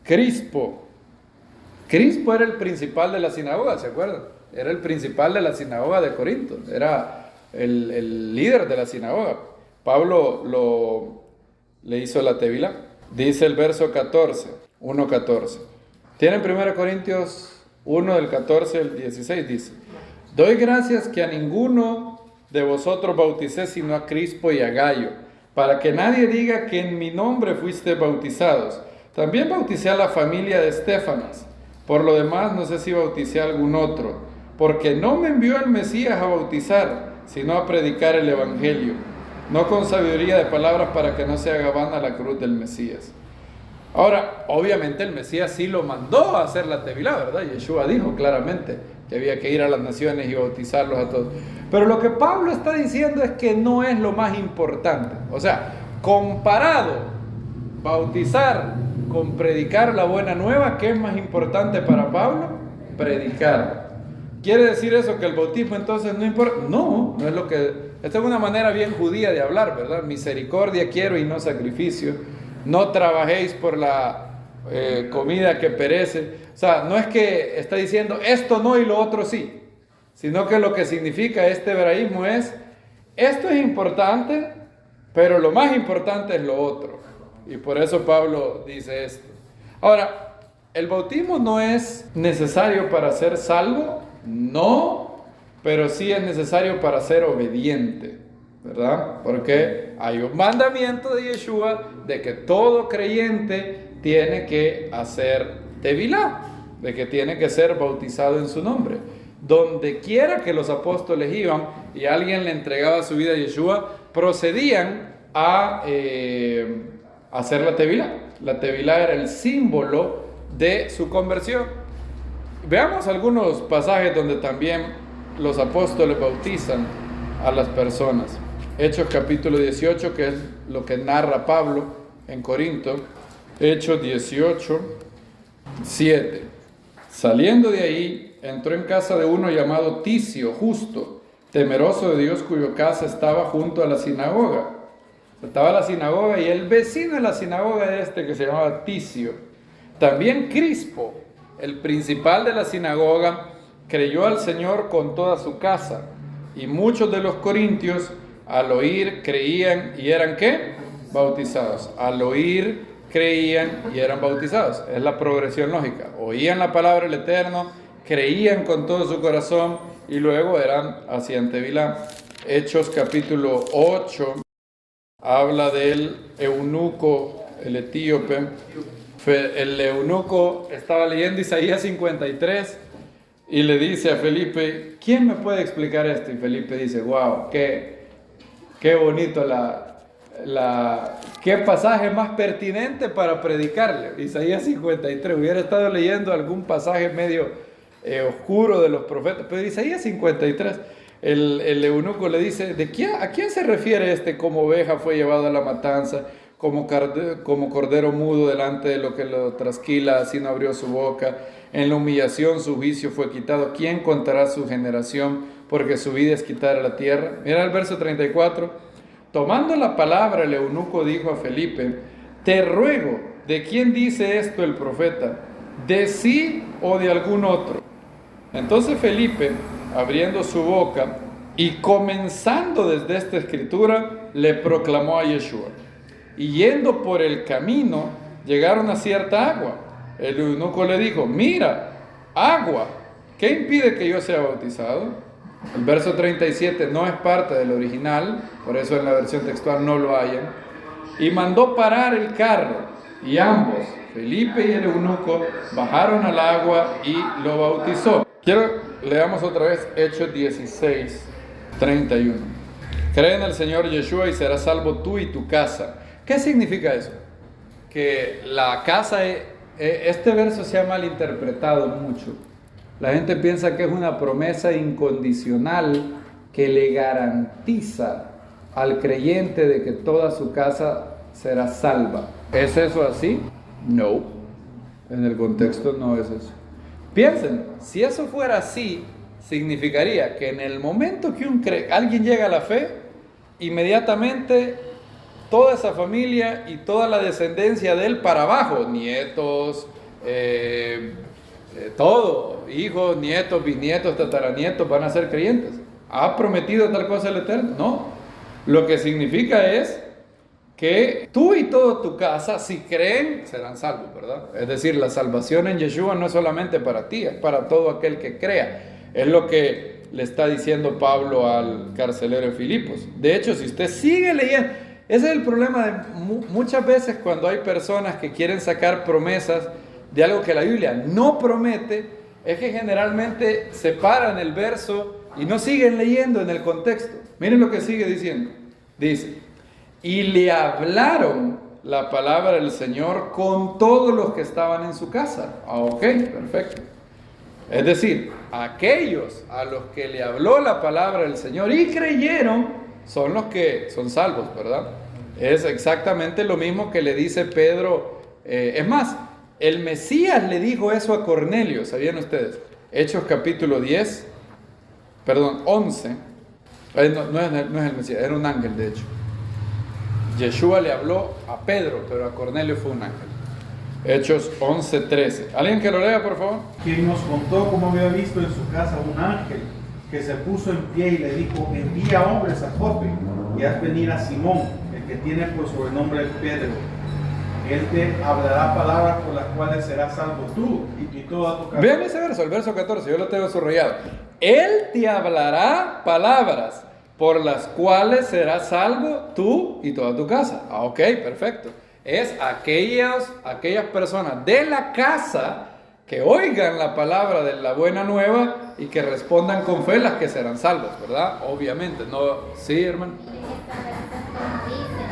Crispo era el principal de la sinagoga, ¿se acuerdan? Era el principal de la sinagoga de Corinto, era el líder de la sinagoga. Pablo le hizo la tevilá. Dice el verso 1:14. ¿Tienen 1 Corintios 1 del 14 al 16? Dice: doy gracias que a ninguno de vosotros bauticé sino a Crispo y a Gallo, para que nadie diga que en mi nombre fuiste bautizados. También bauticé a la familia de Estéfanas. Por lo demás, no sé si bauticé a algún otro, porque no me envió el Mesías a bautizar, sino a predicar el Evangelio, no con sabiduría de palabras para que no se haga vana la cruz del Mesías. Ahora, obviamente el Mesías sí lo mandó a hacer la tevilá, ¿verdad? Yeshua dijo claramente que había que ir a las naciones y bautizarlos a todos. Pero lo que Pablo está diciendo es que no es lo más importante. O sea, comparado bautizar con predicar la buena nueva, ¿qué es más importante para Pablo? Predicar. ¿Quiere decir eso que el bautismo entonces no importa? No es lo que... Esta es una manera bien judía de hablar, ¿verdad? Misericordia quiero y no sacrificio. No trabajéis por la comida que perece. O sea, no es que está diciendo esto no y lo otro sí, sino que lo que significa este hebraísmo es, esto es importante, pero lo más importante es lo otro. Y por eso Pablo dice esto. Ahora, ¿el bautismo no es necesario para ser salvo? No, pero sí es necesario para ser obediente, ¿verdad? Porque hay un mandamiento de Yeshua de que todo creyente tiene que hacer tevilá, de que tiene que ser bautizado en su nombre. Donde quiera que los apóstoles iban y alguien le entregaba su vida a Yeshua, procedían a hacer la tevilá. La tevilá era el símbolo de su conversión. Veamos algunos pasajes donde también los apóstoles bautizan a las personas. Hechos capítulo 18, que es lo que narra Pablo en Corinto. Hechos 18, 7. Saliendo de ahí, entró en casa de uno llamado Ticio, justo, temeroso de Dios, cuyo casa estaba junto a la sinagoga. Estaba la sinagoga y el vecino de la sinagoga que se llamaba Ticio. También Crispo, el principal de la sinagoga, creyó al Señor con toda su casa. Y muchos de los corintios, al oír, creían y eran ¿qué? Bautizados. Al oír, creían y eran bautizados. Es la progresión lógica. Oían la palabra del Eterno, creían con todo su corazón y luego hacían tevilá. Hechos capítulo 8 habla del eunuco, el etíope, el eunuco estaba leyendo Isaías 53 y le dice a Felipe, ¿quién me puede explicar esto? Y Felipe dice, wow, qué bonito qué pasaje más pertinente para predicarle. Isaías 53, hubiera estado leyendo algún pasaje medio oscuro de los profetas, pero Isaías 53, el eunuco le dice, ¿a quién se refiere como oveja fue llevado a la matanza, como cordero mudo delante de lo que lo trasquila, así no abrió su boca, en la humillación su juicio fue quitado, ¿quién contará su generación? Porque su vida es quitar a la tierra. Mira el verso 34, tomando la palabra el eunuco dijo a Felipe, te ruego, ¿de quién dice esto el profeta? ¿De sí o de algún otro? Entonces Felipe, abriendo su boca y comenzando desde esta escritura, le proclamó a Yeshua. Y yendo por el camino, llegaron a cierta agua. El eunuco le dijo, mira, agua, ¿qué impide que yo sea bautizado? El verso 37 no es parte del original, por eso en la versión textual no lo hayan. Y mandó parar el carro, y ambos, Felipe y el eunuco, bajaron al agua y lo bautizó. Leamos otra vez Hechos 16, 31. Cree en el Señor Yeshua y serás salvo tú y tu casa. ¿Qué significa eso? Que la casa, este verso se ha malinterpretado mucho. La gente piensa que es una promesa incondicional que le garantiza al creyente de que toda su casa será salva. ¿Es eso así? No. En el contexto no es eso. Piensen, si eso fuera así, significaría que en el momento que alguien llega a la fe, inmediatamente toda esa familia y toda la descendencia de él para abajo, nietos, todo, hijos, nietos, bisnietos, tataranietos, van a ser creyentes. ¿Ha prometido tal cosa el Eterno? No. Lo que significa es que tú y toda tu casa, si creen, serán salvos, ¿verdad? Es decir, la salvación en Yeshua no es solamente para ti, es para todo aquel que crea. Es lo que le está diciendo Pablo al carcelero de Filipos. De hecho, si usted sigue leyendo, ese es el problema de muchas veces cuando hay personas que quieren sacar promesas de algo que la Biblia no promete, es que generalmente separan el verso y no siguen leyendo en el contexto. Miren lo que sigue diciendo. Dice, y le hablaron la palabra del Señor con todos los que estaban en su casa. Ok, perfecto. Es decir, aquellos a los que le habló la palabra del Señor y creyeron, son los que son salvos, ¿verdad? Es exactamente lo mismo que le dice Pedro. Es más, el Mesías le dijo eso a Cornelio, ¿sabían ustedes? Hechos capítulo 11. No es el Mesías, era un ángel de hecho. Yeshua le habló a Pedro, pero a Cornelio fue un ángel. Hechos 11:13. ¿Alguien que lo lea, por favor? Quien nos contó cómo había visto en su casa un ángel que se puso en pie y le dijo, envía hombres a Jope y haz venir a Simón, el que tiene por sobrenombre Pedro. Él te hablará palabras por las cuales serás salvo tú y toda tu casa. Vean ese verso, el verso 14, yo lo tengo subrayado. Él te hablará palabras por las cuales serás salvo tú y toda tu casa. Ok, perfecto. Es aquellas personas de la casa que oigan la palabra de la buena nueva y que respondan con fe las que serán salvos, ¿verdad? Obviamente, no. ¿Sí, hermano? Dice,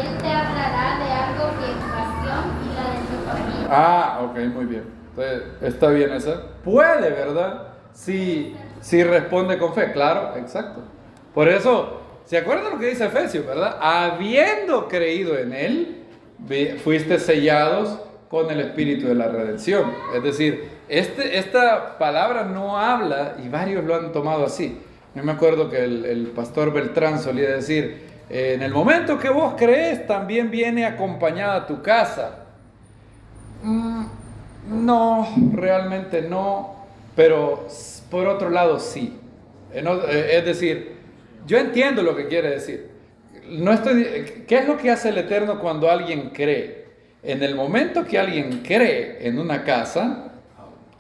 Él te hablará de algo que es pasión y la de tu familia. Ah, ok, muy bien. Entonces, está bien esa. Puede, ¿verdad? Si responde con fe, claro, exacto. Por eso, ¿se acuerdan lo que dice Efesios, verdad? Habiendo creído en Él, fuiste sellados con el espíritu de la redención. Es decir, esta palabra no habla, y varios lo han tomado así. Yo me acuerdo que el pastor Beltrán solía decir, en el momento que vos crees, también viene acompañada tu casa. No, realmente no, pero por otro lado sí. Es decir, yo entiendo lo que quiere decir. ¿Qué es lo que hace el Eterno cuando alguien cree? En el momento que alguien cree en una casa,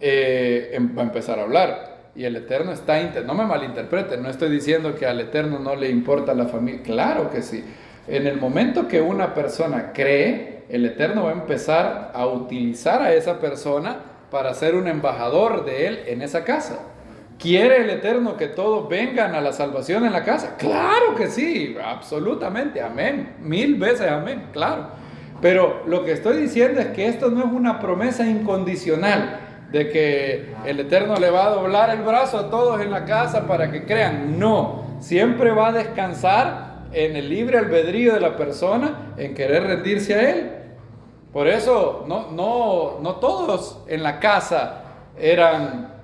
va a empezar a hablar. Y el Eterno no me malinterpreten, no estoy diciendo que al Eterno no le importa la familia. Claro que sí. En el momento que una persona cree, el Eterno va a empezar a utilizar a esa persona para ser un embajador de Él en esa casa. ¿Quiere el Eterno que todos vengan a la salvación en la casa? Claro que sí, absolutamente, amén, 1000 veces amén, claro. Pero lo que estoy diciendo es que esto no es una promesa incondicional de que el Eterno le va a doblar el brazo a todos en la casa para que crean. No, siempre va a descansar en el libre albedrío de la persona en querer rendirse a Él. Por eso no todos en la casa eran...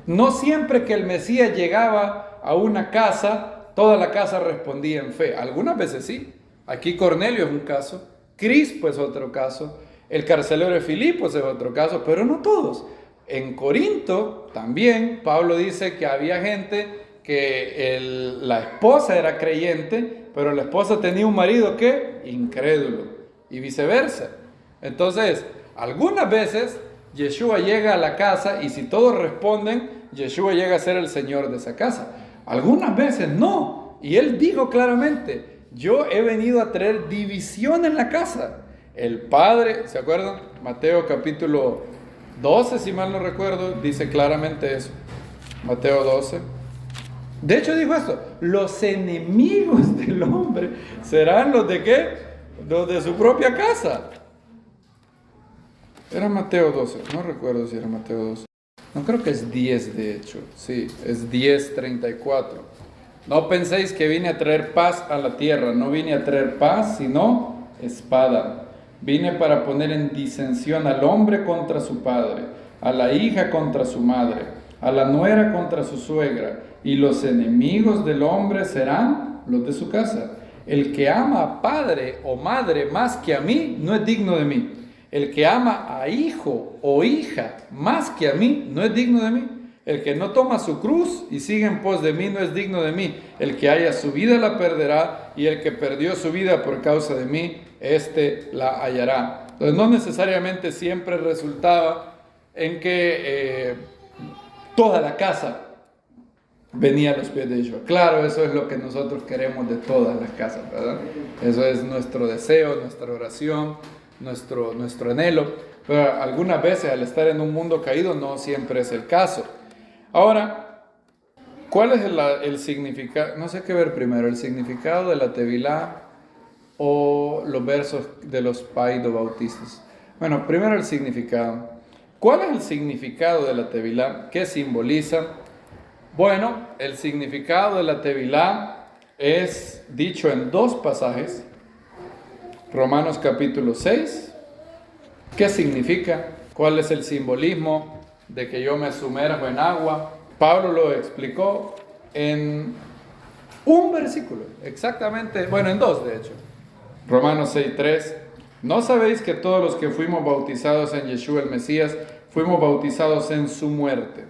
no siempre que el Mesías llegaba a una casa, toda la casa respondía en fe. Algunas veces sí. Aquí Cornelio es un caso, Crispo es otro caso, el carcelero de Filipos es otro caso, pero no todos. En Corinto también Pablo dice que había gente que la esposa era creyente, pero la esposa tenía un marido que incrédulo y viceversa. Entonces, algunas veces Yeshua llega a la casa y si todos responden, Yeshua llega a ser el Señor de esa casa. Algunas veces no. Y él dijo claramente, yo he venido a traer división en la casa. El Padre, ¿se acuerdan? Mateo capítulo 12, si mal no recuerdo, dice claramente eso. Mateo 12. De hecho dijo esto, los enemigos del hombre serán los de ¿qué? Los de su propia casa. Era Mateo 12, no recuerdo si era Mateo 12. No, creo que es 10 de hecho, sí, es 10:34. No penséis que vine a traer paz a la tierra, no vine a traer paz, sino espada. Vine para poner en disensión al hombre contra su padre, a la hija contra su madre, a la nuera contra su suegra, y los enemigos del hombre serán los de su casa. El que ama a padre o madre más que a mí, no es digno de mí. El que ama a hijo o hija más que a mí, no es digno de mí. El que no toma su cruz y sigue en pos de mí, no es digno de mí. El que haya su vida la perderá, y el que perdió su vida por causa de mí, éste la hallará. Entonces no necesariamente siempre resultaba en que toda la casa venía a los pies de Yeshua. Claro, eso es lo que nosotros queremos de todas las casas, ¿verdad? Eso es nuestro deseo, nuestra oración, nuestro anhelo, pero algunas veces al estar en un mundo caído no siempre es el caso. Ahora, ¿cuál es el significado? No sé qué ver primero, el significado de la Tevilá o los versos de los Paido Bautistas. Bueno, primero el significado. ¿Cuál es el significado de la Tevilá? ¿Qué simboliza? Bueno, el significado de la Tevilá es dicho en dos pasajes. Romanos capítulo 6. ¿Qué significa? ¿Cuál es el simbolismo de que yo me sumerjo en agua? Pablo lo explicó en un versículo, exactamente, bueno, en dos de hecho. Romanos 6:3. ¿No sabéis que todos los que fuimos bautizados en Yeshua el Mesías, fuimos bautizados en su muerte?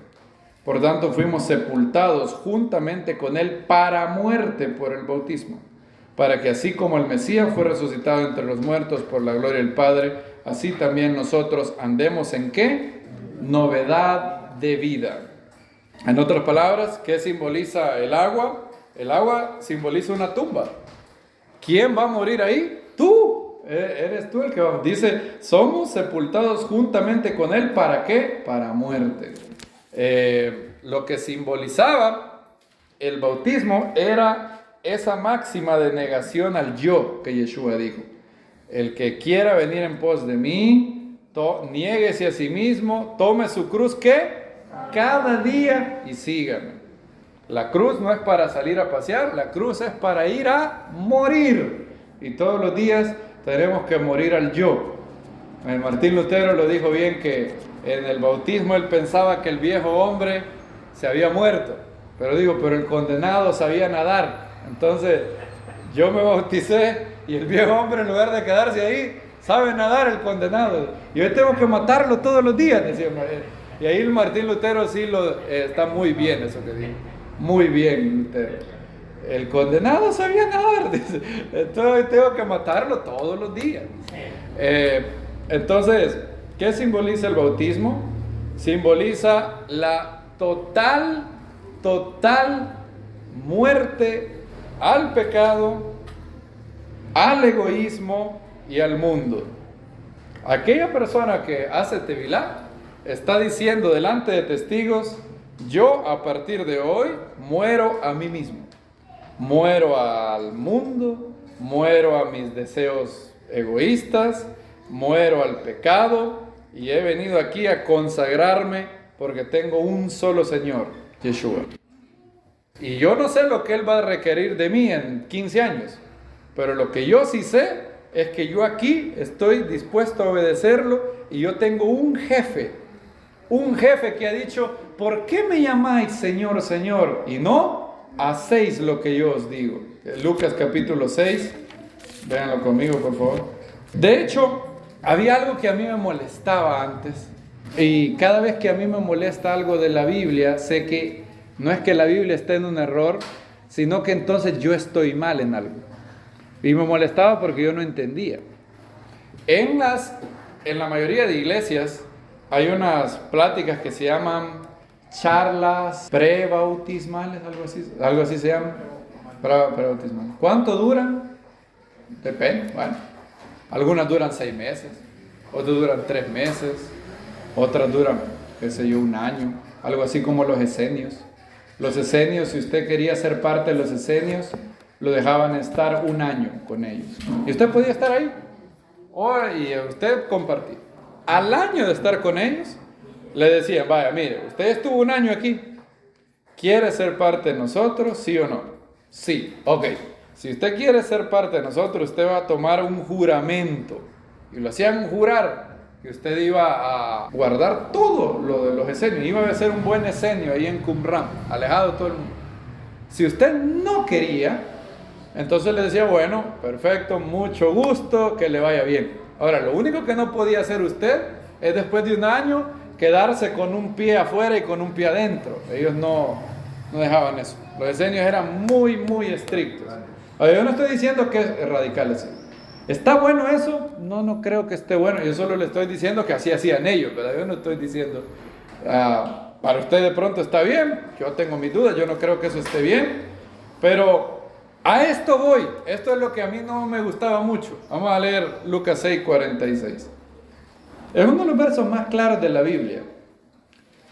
Por tanto, fuimos sepultados juntamente con él para muerte por el bautismo, para que así como el Mesías fue resucitado entre los muertos por la gloria del Padre, así también nosotros andemos en ¿qué? Novedad de vida. En otras palabras, ¿qué simboliza el agua? El agua simboliza una tumba. ¿Quién va a morir ahí? Tú. Eres tú el que va. Dice, somos sepultados juntamente con él. ¿Para qué? Para muerte. Lo que simbolizaba el bautismo era esa máxima de negación al yo que Yeshua dijo. El que quiera venir en pos de mí, niéguese a sí mismo, tome su cruz, ¿qué? Cada día y sígame. La cruz no es para salir a pasear, la cruz es para ir a morir. Y todos los días tenemos que morir al yo. Martín Lutero lo dijo bien, que en el bautismo él pensaba que el viejo hombre se había muerto. Pero el condenado sabía nadar. Entonces yo me bauticé y el viejo hombre, en lugar de quedarse ahí, sabe nadar el condenado. Y hoy tengo que matarlo todos los días, decía. Y ahí el Martín Lutero sí está muy bien eso que dijo. Muy bien, Lutero. El condenado sabía nadar, dice. Entonces tengo que matarlo todos los días. Entonces, ¿qué simboliza el bautismo? Simboliza la total muerte al pecado, al egoísmo y al mundo. Aquella persona que hace tevilá está diciendo delante de testigos: yo a partir de hoy muero a mí mismo, muero al mundo, muero a mis deseos egoístas, muero al pecado y he venido aquí a consagrarme porque tengo un solo Señor, Yeshua. Y yo no sé lo que Él va a requerir de mí en 15 años, pero lo que yo sí sé es que yo aquí estoy dispuesto a obedecerlo y yo tengo un jefe que ha dicho: ¿por qué me llamáis Señor, Señor? Y no hacéis lo que yo os digo. Lucas capítulo 6, véanlo conmigo por favor. De hecho, había algo que a mí me molestaba antes, y cada vez que a mí me molesta algo de la Biblia, sé que no es que la Biblia esté en un error, sino que entonces yo estoy mal en algo. Y me molestaba porque yo no entendía. En la mayoría de iglesias hay unas pláticas que se llaman charlas prebautismales, algo así se llama. Prebautismales. ¿Cuánto duran? Depende, bueno. Algunas duran 6 meses, otras duran 3 meses, otras duran, qué sé yo, 1 año, algo así como los esenios. Los esenios, si usted quería ser parte de los esenios, lo dejaban estar 1 año con ellos. Y usted podía estar ahí, y usted compartía. Al año de estar con ellos, le decían: vaya, mire, usted estuvo 1 año aquí, ¿quiere ser parte de nosotros, sí o no? Sí, ok. Si usted quiere ser parte de nosotros, usted va a tomar un juramento. Y lo hacían jurar que usted iba a guardar todo lo de los esenios. Iba a ser un buen esenio ahí en Qumran, alejado de todo el mundo. Si usted no quería, entonces le decía: bueno, perfecto, mucho gusto, que le vaya bien. Ahora, lo único que no podía hacer usted es, después de 1 año, quedarse con un pie afuera y con un pie adentro. Ellos no dejaban eso. Los esenios eran muy, muy estrictos. Ahora, yo no estoy diciendo que es radical eso. ¿Está bueno eso? No creo que esté bueno. Yo solo le estoy diciendo que así hacían ellos, ¿verdad? Yo no estoy diciendo, para usted de pronto está bien. Yo tengo mis dudas, yo no creo que eso esté bien. Pero a esto voy. Esto es lo que a mí no me gustaba mucho. Vamos a leer Lucas 6:46. Es uno de los versos más claros de la Biblia.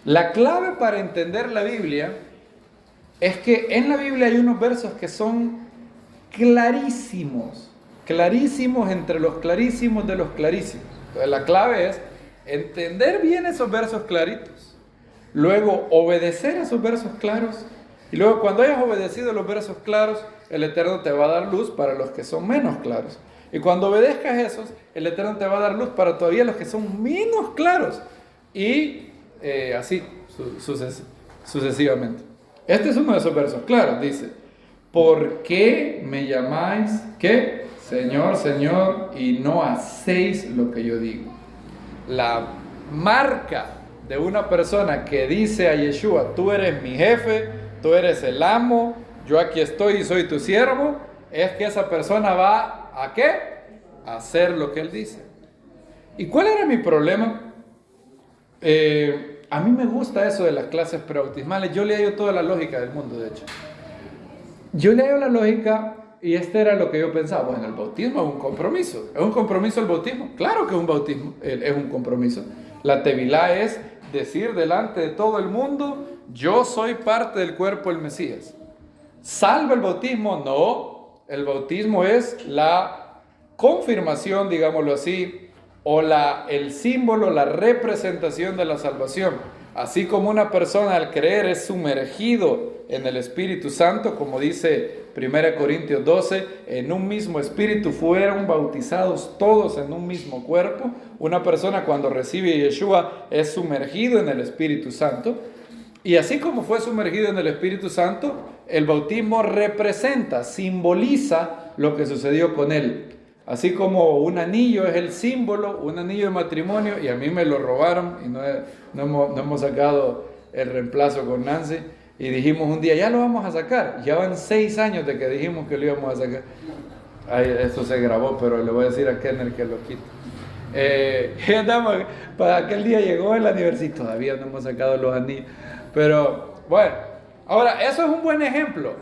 La clave para entender la Biblia es que en la Biblia hay unos versos que son clarísimos entre los clarísimos de los clarísimos. Entonces, la clave es entender bien esos versos claritos, luego obedecer esos versos claros, y luego cuando hayas obedecido los versos claros, el Eterno te va a dar luz para los que son menos claros, y cuando obedezcas esos, el Eterno te va a dar luz para todavía los que son menos claros, y así sucesivamente. Este es uno de esos versos claros. Dice: ¿por qué me llamáis, qué? Señor, Señor, y no hacéis lo que yo digo. La marca de una persona que dice a Yeshua: tú eres mi jefe, tú eres el amo, yo aquí estoy y soy tu siervo, es que esa persona va ¿a qué? A hacer lo que él dice. ¿Y cuál era mi problema? A mí me gusta eso de las clases prebautismales. Yo le hallo toda la lógica del mundo, de hecho. Yo le hallo la lógica, y este era lo que yo pensaba. Bueno, el bautismo es un compromiso. ¿Es un compromiso el bautismo? Claro que es un bautismo, es un compromiso. La tevilá es decir delante de todo el mundo: yo soy parte del cuerpo del Mesías. ¿Salva el bautismo? No. El bautismo es la confirmación, digámoslo así, o el símbolo, la representación de la salvación. Así como una persona al creer es sumergido en el Espíritu Santo, como dice 1 Corintios 12, en un mismo Espíritu fueron bautizados todos en un mismo cuerpo. Una persona cuando recibe a Yeshua es sumergido en el Espíritu Santo. Y así como fue sumergido en el Espíritu Santo, el bautismo representa, simboliza lo que sucedió con él. Así como un anillo es el símbolo, un anillo de matrimonio, y a mí me lo robaron y no hemos sacado el reemplazo con Nancy, y dijimos un día: ya lo vamos a sacar. Ya van 6 años de que dijimos que lo íbamos a sacar. Ay, esto se grabó, pero le voy a decir a Kenner que lo quite. Para aquel día llegó el aniversario, todavía no hemos sacado los anillos. Pero bueno, ahora eso es un buen ejemplo.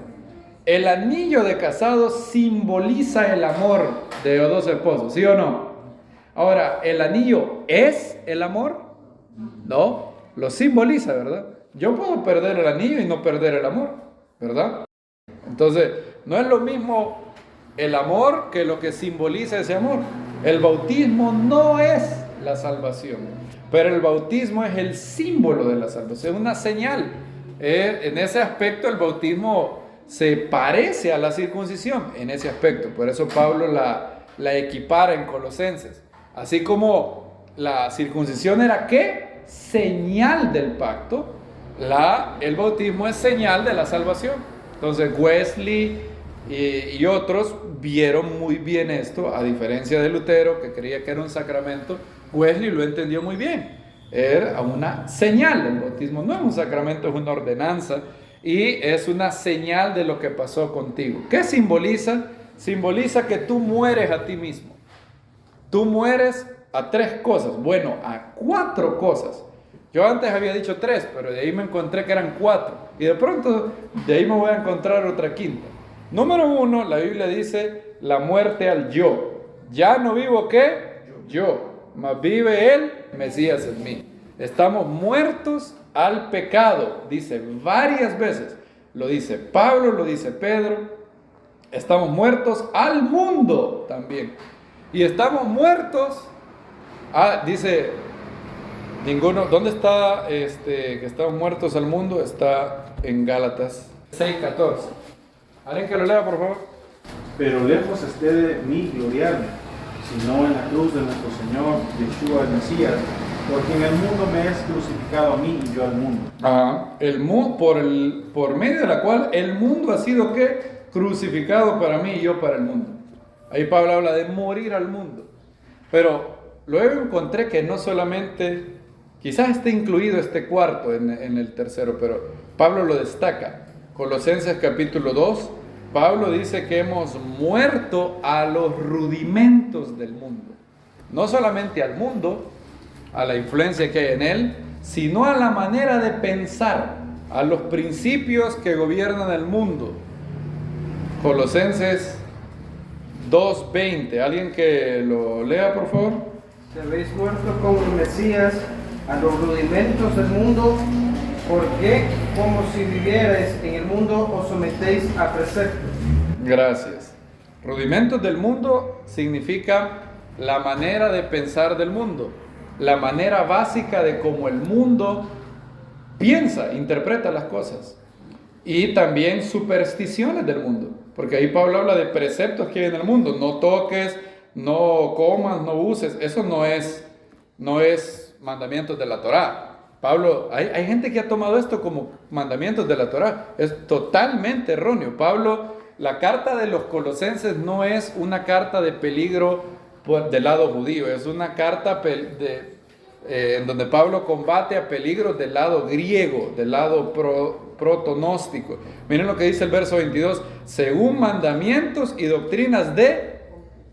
el anillo de casado simboliza el amor de los dos esposos, ¿sí o no? Ahora, ¿el anillo es el amor? No, lo simboliza, ¿verdad? Yo puedo perder el anillo y no perder el amor, ¿verdad? Entonces, no es lo mismo el amor que lo que simboliza ese amor. El bautismo no es la salvación, pero el bautismo es el símbolo de la salvación, es una señal. En ese aspecto el bautismo se parece a la circuncisión, en ese aspecto. Por eso Pablo la equipara en Colosenses. Así como la circuncisión era ¿qué? Señal del pacto, el bautismo es señal de la salvación. Entonces Wesley y otros vieron muy bien esto, a diferencia de Lutero, que creía que era un sacramento. Wesley lo entendió muy bien, era una señal. El bautismo no es un sacramento, es una ordenanza y es una señal de lo que pasó contigo. ¿Qué simboliza? Simboliza que tú mueres a ti mismo. Tú mueres a 3 cosas, bueno, a 4 cosas. Yo antes había dicho 3, pero de ahí me encontré que eran 4. Y de pronto de ahí me voy a encontrar otra quinta. Número 1, la Biblia dice la muerte al yo. Ya no vivo ¿qué? Yo, mas vive el Mesías en mí. Estamos muertos al pecado, dice varias veces. Lo dice Pablo, lo dice Pedro. Estamos muertos al mundo también. Y estamos muertos, dice ninguno, ¿dónde está que estamos muertos al mundo? Está en Gálatas 6:14. ¿Alguien que lo lea, por favor? Pero lejos esté de mí gloriarme, sino en la cruz de nuestro Señor, Yeshua el Mesías, porque en el mundo me es crucificado a mí y yo al mundo. El mundo, por medio de la cual el mundo ha sido ¿qué? Crucificado para mí y yo para el mundo. Ahí Pablo habla de morir al mundo. Pero luego encontré que no solamente, quizás esté incluido este cuarto en el tercero, pero Pablo lo destaca. Colosenses capítulo 2, Pablo dice que hemos muerto a los rudimentos del mundo. No solamente al mundo, a la influencia que hay en él, sino a la manera de pensar, a los principios que gobiernan el mundo. Colosenses 2:20. ¿Alguien que lo lea, por favor? Se habéis muerto con el Mesías a los rudimentos del mundo, porque como si vivierais en el mundo os sometéis a preceptos. Gracias. Rudimentos del mundo significa la manera de pensar del mundo, la manera básica de cómo el mundo piensa, interpreta las cosas, y también supersticiones del mundo, porque ahí Pablo habla de preceptos que hay en el mundo: no toques, no comas, no uses. Eso no es mandamientos de la Torá. Pablo, hay gente que ha tomado esto como mandamientos de la Torá. Es totalmente erróneo. Pablo, la carta de los Colosenses no es una carta de peligro del lado judío, es una carta en donde Pablo combate a peligros del lado griego, del lado protonóstico. Miren lo que dice el verso 22: según mandamientos y doctrinas de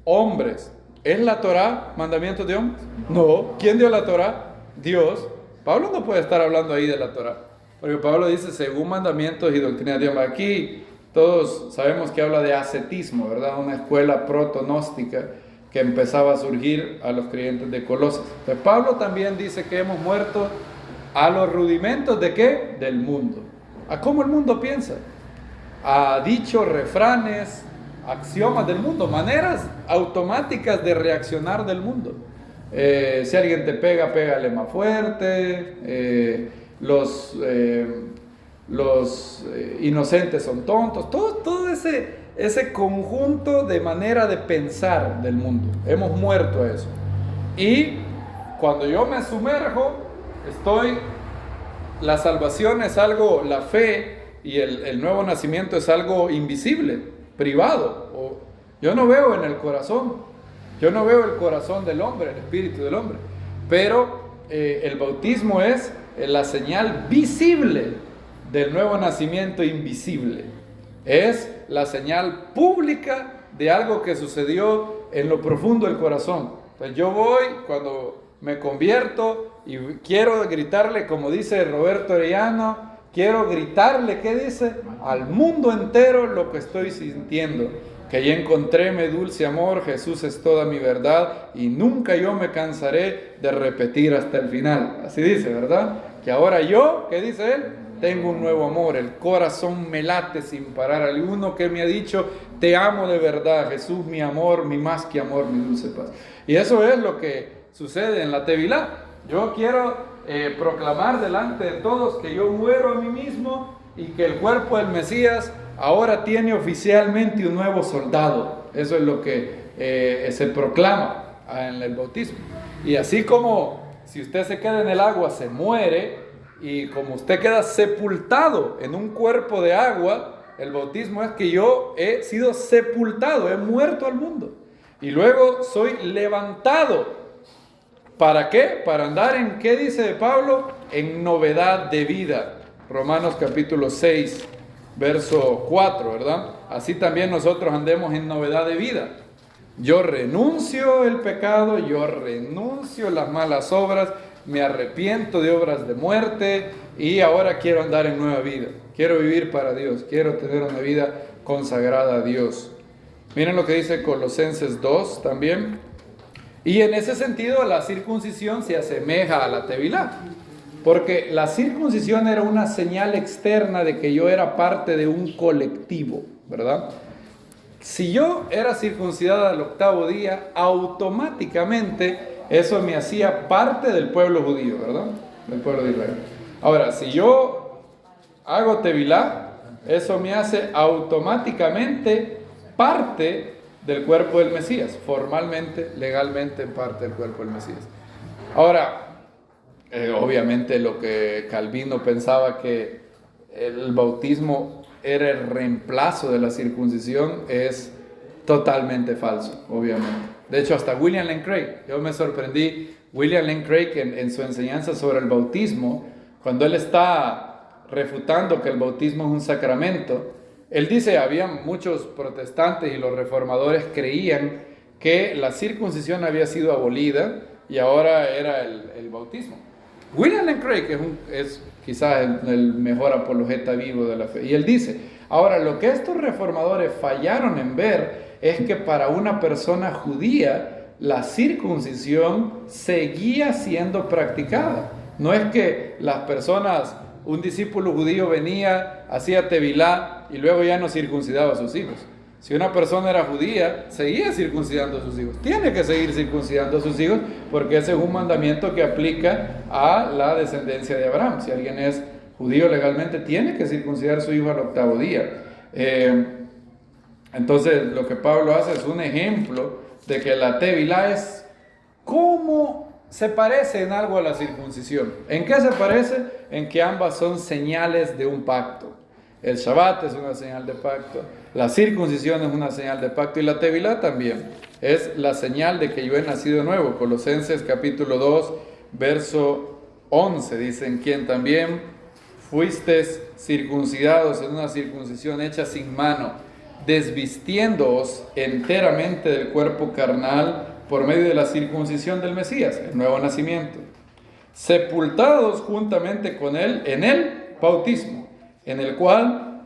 hombres. ¿Es la Torá mandamientos de hombres? No. ¿Quién dio la Torá? Dios. Pablo no puede estar hablando ahí de la Torá, porque Pablo dice según mandamientos y doctrinas de hombres. Aquí todos sabemos que habla de ascetismo, ¿verdad? Una escuela protonóstica que empezaba a surgir a los creyentes de Colosas. Entonces, Pablo también dice que hemos muerto a los rudimentos ¿de qué? Del mundo. ¿A cómo el mundo piensa? A dichos, refranes, axiomas del mundo, maneras automáticas de reaccionar del mundo. Si alguien te pega, pégale más fuerte. Los inocentes son tontos. Todo ese conjunto de manera de pensar del mundo. Hemos muerto a eso. Y cuando yo me sumerjo, la salvación es algo, la fe y el nuevo nacimiento es algo invisible, privado. Yo no veo en el corazón. Yo no veo el corazón del hombre, el espíritu del hombre. Pero el bautismo es la señal visible del nuevo nacimiento invisible. Es la señal pública de algo que sucedió en lo profundo del corazón. Entonces yo voy, cuando me convierto y quiero gritarle, como dice Roberto Arellano, quiero gritarle, ¿qué dice? Al mundo entero lo que estoy sintiendo. Que ya encontré mi dulce amor, Jesús es toda mi verdad y nunca yo me cansaré de repetir hasta el final. Así dice, ¿verdad? Que ahora yo, ¿qué dice él? Tengo un nuevo amor, el corazón me late sin parar. Alguno que me ha dicho, te amo de verdad, Jesús mi amor, mi más que amor, mi dulce paz. Y eso es lo que sucede en la Tevilá. Yo quiero proclamar delante de todos que yo muero a mí mismo y que el cuerpo del Mesías ahora tiene oficialmente un nuevo soldado. Eso es lo que se proclama en el bautismo. Y así como si usted se queda en el agua se muere, y como usted queda sepultado en un cuerpo de agua, el bautismo es que yo he sido sepultado, he muerto al mundo. Y luego soy levantado. ¿Para qué? Para andar en, ¿qué dice Pablo? En novedad de vida. Romanos capítulo 6, verso 4, ¿verdad? Así también nosotros andemos en novedad de vida. Yo renuncio el pecado, yo renuncio las malas obras, me arrepiento de obras de muerte y ahora quiero andar en nueva vida. Quiero vivir para Dios, quiero tener una vida consagrada a Dios. Miren lo que dice Colosenses 2 también. Y en ese sentido la circuncisión se asemeja a la Tevilá. Porque la circuncisión era una señal externa de que yo era parte de un colectivo, ¿verdad? Si yo era circuncidada al 8º día, automáticamente eso me hacía parte del pueblo judío, ¿verdad? Del pueblo de Israel. Ahora, si yo hago Tevilá, eso me hace automáticamente parte del cuerpo del Mesías, formalmente, legalmente parte del cuerpo del Mesías. Ahora, obviamente lo que Calvino pensaba que el bautismo era el reemplazo de la circuncisión es totalmente falso, obviamente. De hecho, hasta William Lane Craig, yo me sorprendí, William Lane Craig en su enseñanza sobre el bautismo, cuando él está refutando que el bautismo es un sacramento, él dice, había muchos protestantes y los reformadores creían que la circuncisión había sido abolida y ahora era el bautismo. William Lane Craig es quizás el mejor apologeta vivo de la fe. Y él dice, ahora lo que estos reformadores fallaron en ver es que para una persona judía la circuncisión seguía siendo practicada. No es que las personas, un discípulo judío venía, hacía Tevilá y luego ya no circuncidaba a sus hijos. Si una persona era judía, seguía circuncidando a sus hijos. Tiene que seguir circuncidando a sus hijos porque ese es un mandamiento que aplica a la descendencia de Abraham. Si alguien es judío legalmente, tiene que circuncidar a su hijo al 8º día. Entonces, lo que Pablo hace es un ejemplo de que la Tevilá es cómo se parece en algo a la circuncisión. ¿En qué se parece? En que ambas son señales de un pacto. El Shabbat es una señal de pacto, la circuncisión es una señal de pacto y la Tevilá también es la señal de que yo he nacido de nuevo. Colosenses capítulo 2, verso 11, dicen, quien también fuisteis circuncidados en una circuncisión hecha sin mano, desvistiéndoos enteramente del cuerpo carnal por medio de la circuncisión del Mesías, el nuevo nacimiento, sepultados juntamente con él en el bautismo, en el cual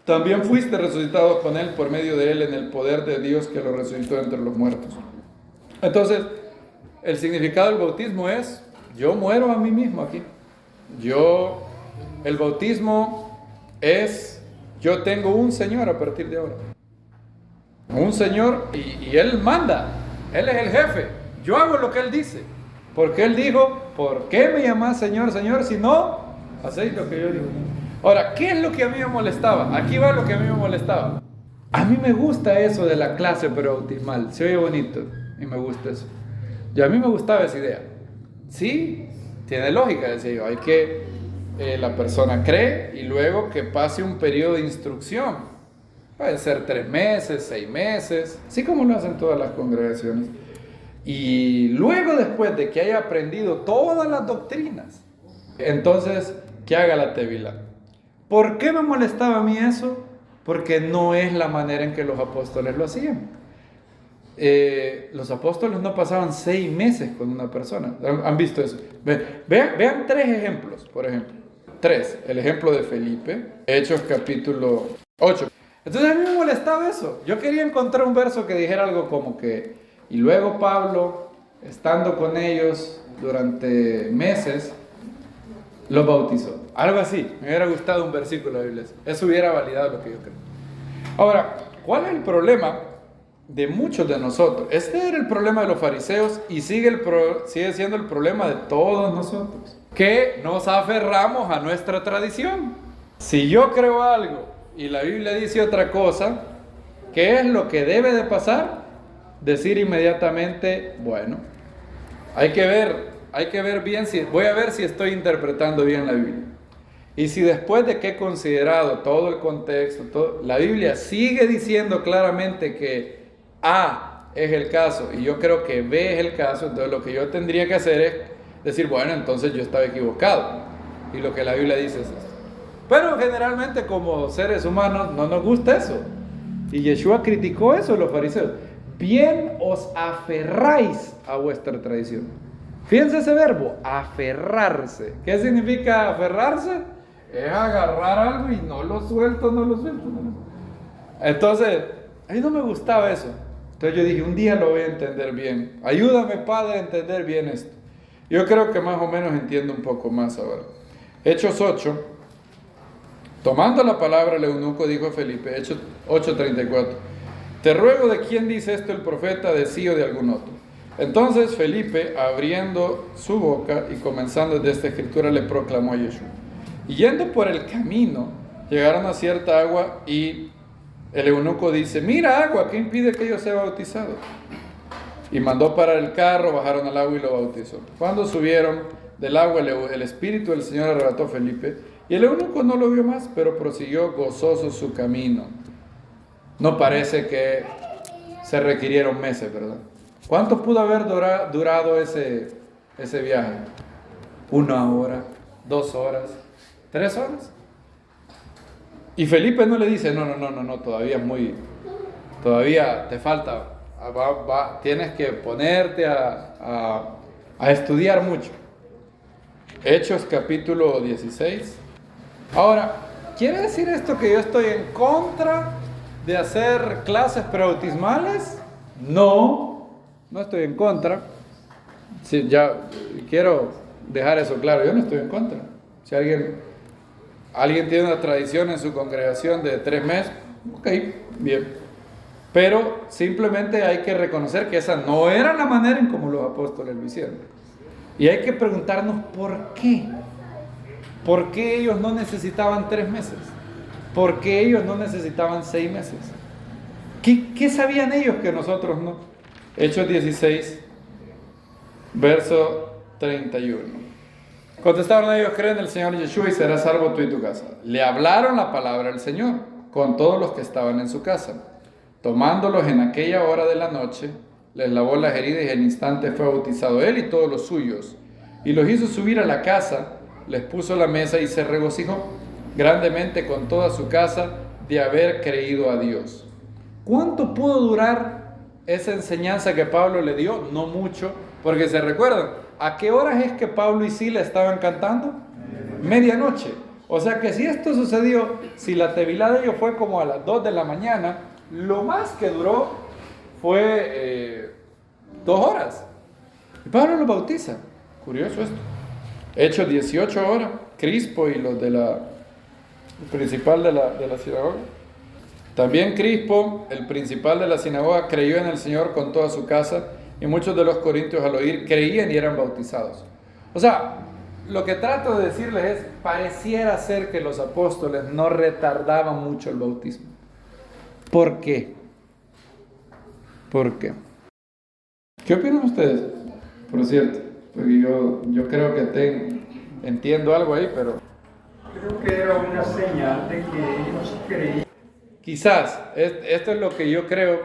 también fuiste resucitados con él por medio de él en el poder de Dios que lo resucitó entre los muertos. Entonces, el significado del bautismo es, yo muero a mí mismo aquí. El bautismo es, yo tengo un Señor a partir de ahora. Un Señor y Él manda, Él es el jefe. Yo hago lo que Él dice. Porque Él dijo, ¿por qué me llamás Señor, Señor, si no hacéis lo que yo digo? Ahora, ¿qué es lo que a mí me molestaba? Aquí va lo que a mí me molestaba. A mí me gusta eso de la clase bautismal. Se oye bonito y me gusta eso. Y a mí me gustaba esa idea. Sí, tiene lógica, decía yo. Hay que, la persona cree y luego que pase un periodo de instrucción. Puede ser 3 meses, 6 meses, así como lo hacen todas las congregaciones. Y luego, después de que haya aprendido todas las doctrinas, entonces, que haga la Tevilá. ¿Por qué me molestaba a mí eso? Porque no es la manera en que los apóstoles lo hacían. Los apóstoles no pasaban 6 meses con una persona. ¿Han visto eso? Vean 3 ejemplos, por ejemplo. 3, el ejemplo de Felipe, Hechos capítulo 8. Entonces a mí me molestaba eso. Yo quería encontrar un verso que dijera algo como que, y luego Pablo, estando con ellos durante meses, los bautizó. Algo así. Me hubiera gustado un versículo de la Biblia. Eso hubiera validado lo que yo creo. Ahora, ¿cuál es el problema de muchos de nosotros? Este era el problema de los fariseos y sigue siendo el problema de todos nosotros, que nos aferramos a nuestra tradición. Si yo creo algo y la Biblia dice otra cosa, ¿qué es lo que debe de pasar? Decir inmediatamente, bueno, hay que ver bien, voy a ver si estoy interpretando bien la Biblia. Y si después de que he considerado todo el contexto, la Biblia sigue diciendo claramente que A es el caso y yo creo que B es el caso, entonces lo que yo tendría que hacer es decir, bueno, entonces yo estaba equivocado y lo que la Biblia dice es esto. Pero generalmente como seres humanos no nos gusta eso. Y Yeshua criticó eso a los fariseos. Bien os aferráis a vuestra tradición. Fíjense ese verbo, aferrarse. ¿Qué significa aferrarse? Es agarrar algo y no lo suelto. Entonces, a mí no me gustaba eso. Entonces yo dije, un día lo voy a entender bien. Ayúdame, Padre, a entender bien esto. Yo creo que más o menos entiendo un poco más ahora. Hechos 8. Tomando la palabra, el eunuco dijo a Felipe, Hechos 8:34, te ruego de quién dice esto el profeta, de sí o de algún otro. Entonces Felipe, abriendo su boca y comenzando desde esta escritura, le proclamó a Yeshua. Y yendo por el camino, llegaron a cierta agua y el eunuco dice, mira agua, ¿qué impide que yo sea bautizado? Y mandó parar el carro, bajaron al agua y lo bautizó. Cuando subieron del agua, el Espíritu del Señor arrebató a Felipe, y el eunuco no lo vio más, pero prosiguió gozoso su camino. No parece que se requirieron meses, ¿verdad? ¿Cuánto pudo haber durado ese viaje? 1 hora, 2 horas, 3 horas. Y Felipe no le dice, no, todavía te falta, tienes que ponerte a estudiar mucho. Hechos capítulo 16. Ahora, ¿quiere decir esto que yo estoy en contra de hacer clases prebautismales? No estoy en contra. Sí, ya quiero dejar eso claro, yo no estoy en contra. Si alguien tiene una tradición en su congregación de 3 meses, ok, bien. Pero simplemente hay que reconocer que esa no era la manera en como los apóstoles lo hicieron. Y hay que preguntarnos por qué. ¿Por qué ellos no necesitaban 3 meses? ¿Por qué ellos no necesitaban 6 meses? ¿Qué sabían ellos que nosotros no? Hechos 16, verso 31. Contestaron ellos, creen en el Señor Yeshua y serás salvo tú y tu casa. Le hablaron la palabra del Señor con todos los que estaban en su casa. Tomándolos en aquella hora de la noche, les lavó las heridas y al instante fue bautizado él y todos los suyos. Y los hizo subir a la casa, les puso la mesa y se regocijó grandemente con toda su casa de haber creído a Dios. ¿Cuánto pudo durar esa enseñanza que Pablo le dio? No mucho, porque se recuerdan, ¿a qué horas es que Pablo y Sila estaban cantando? Medianoche. O sea que si esto sucedió, si la tevilá de ellos fue como a las 2 de la mañana, lo más que duró fue 2 horas. Y Pablo los bautiza. Curioso esto. Hechos 18 horas. Crispo y los el principal de la sinagoga. También Crispo, el principal de la sinagoga, creyó en el Señor con toda su casa, y muchos de los corintios al oír creían y eran bautizados. O sea, lo que trato de decirles es, pareciera ser que los apóstoles no retardaban mucho el bautismo. ¿Por qué? ¿Por qué? ¿Qué opinan ustedes? Por cierto, porque yo creo que entiendo algo ahí, pero... Creo que era una señal de que ellos creían. Quizás, esto es lo que yo creo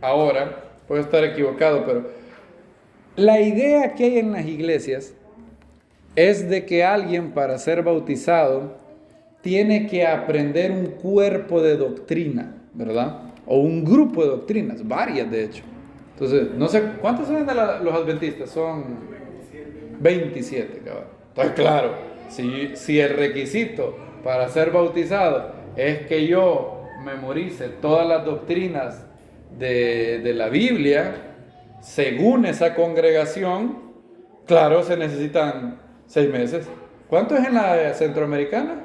ahora, puedo estar equivocado, pero la idea que hay en las iglesias es de que alguien para ser bautizado tiene que aprender un cuerpo de doctrina, ¿verdad? O un grupo de doctrinas, varias de hecho. Entonces, no sé, ¿cuántos son de los adventistas? Son 27, cabrón. Entonces, claro, si el requisito para ser bautizado es que yo memorice todas las doctrinas de la Biblia, según esa congregación, claro, se necesitan 6 meses. ¿Cuánto es en la centroamericana?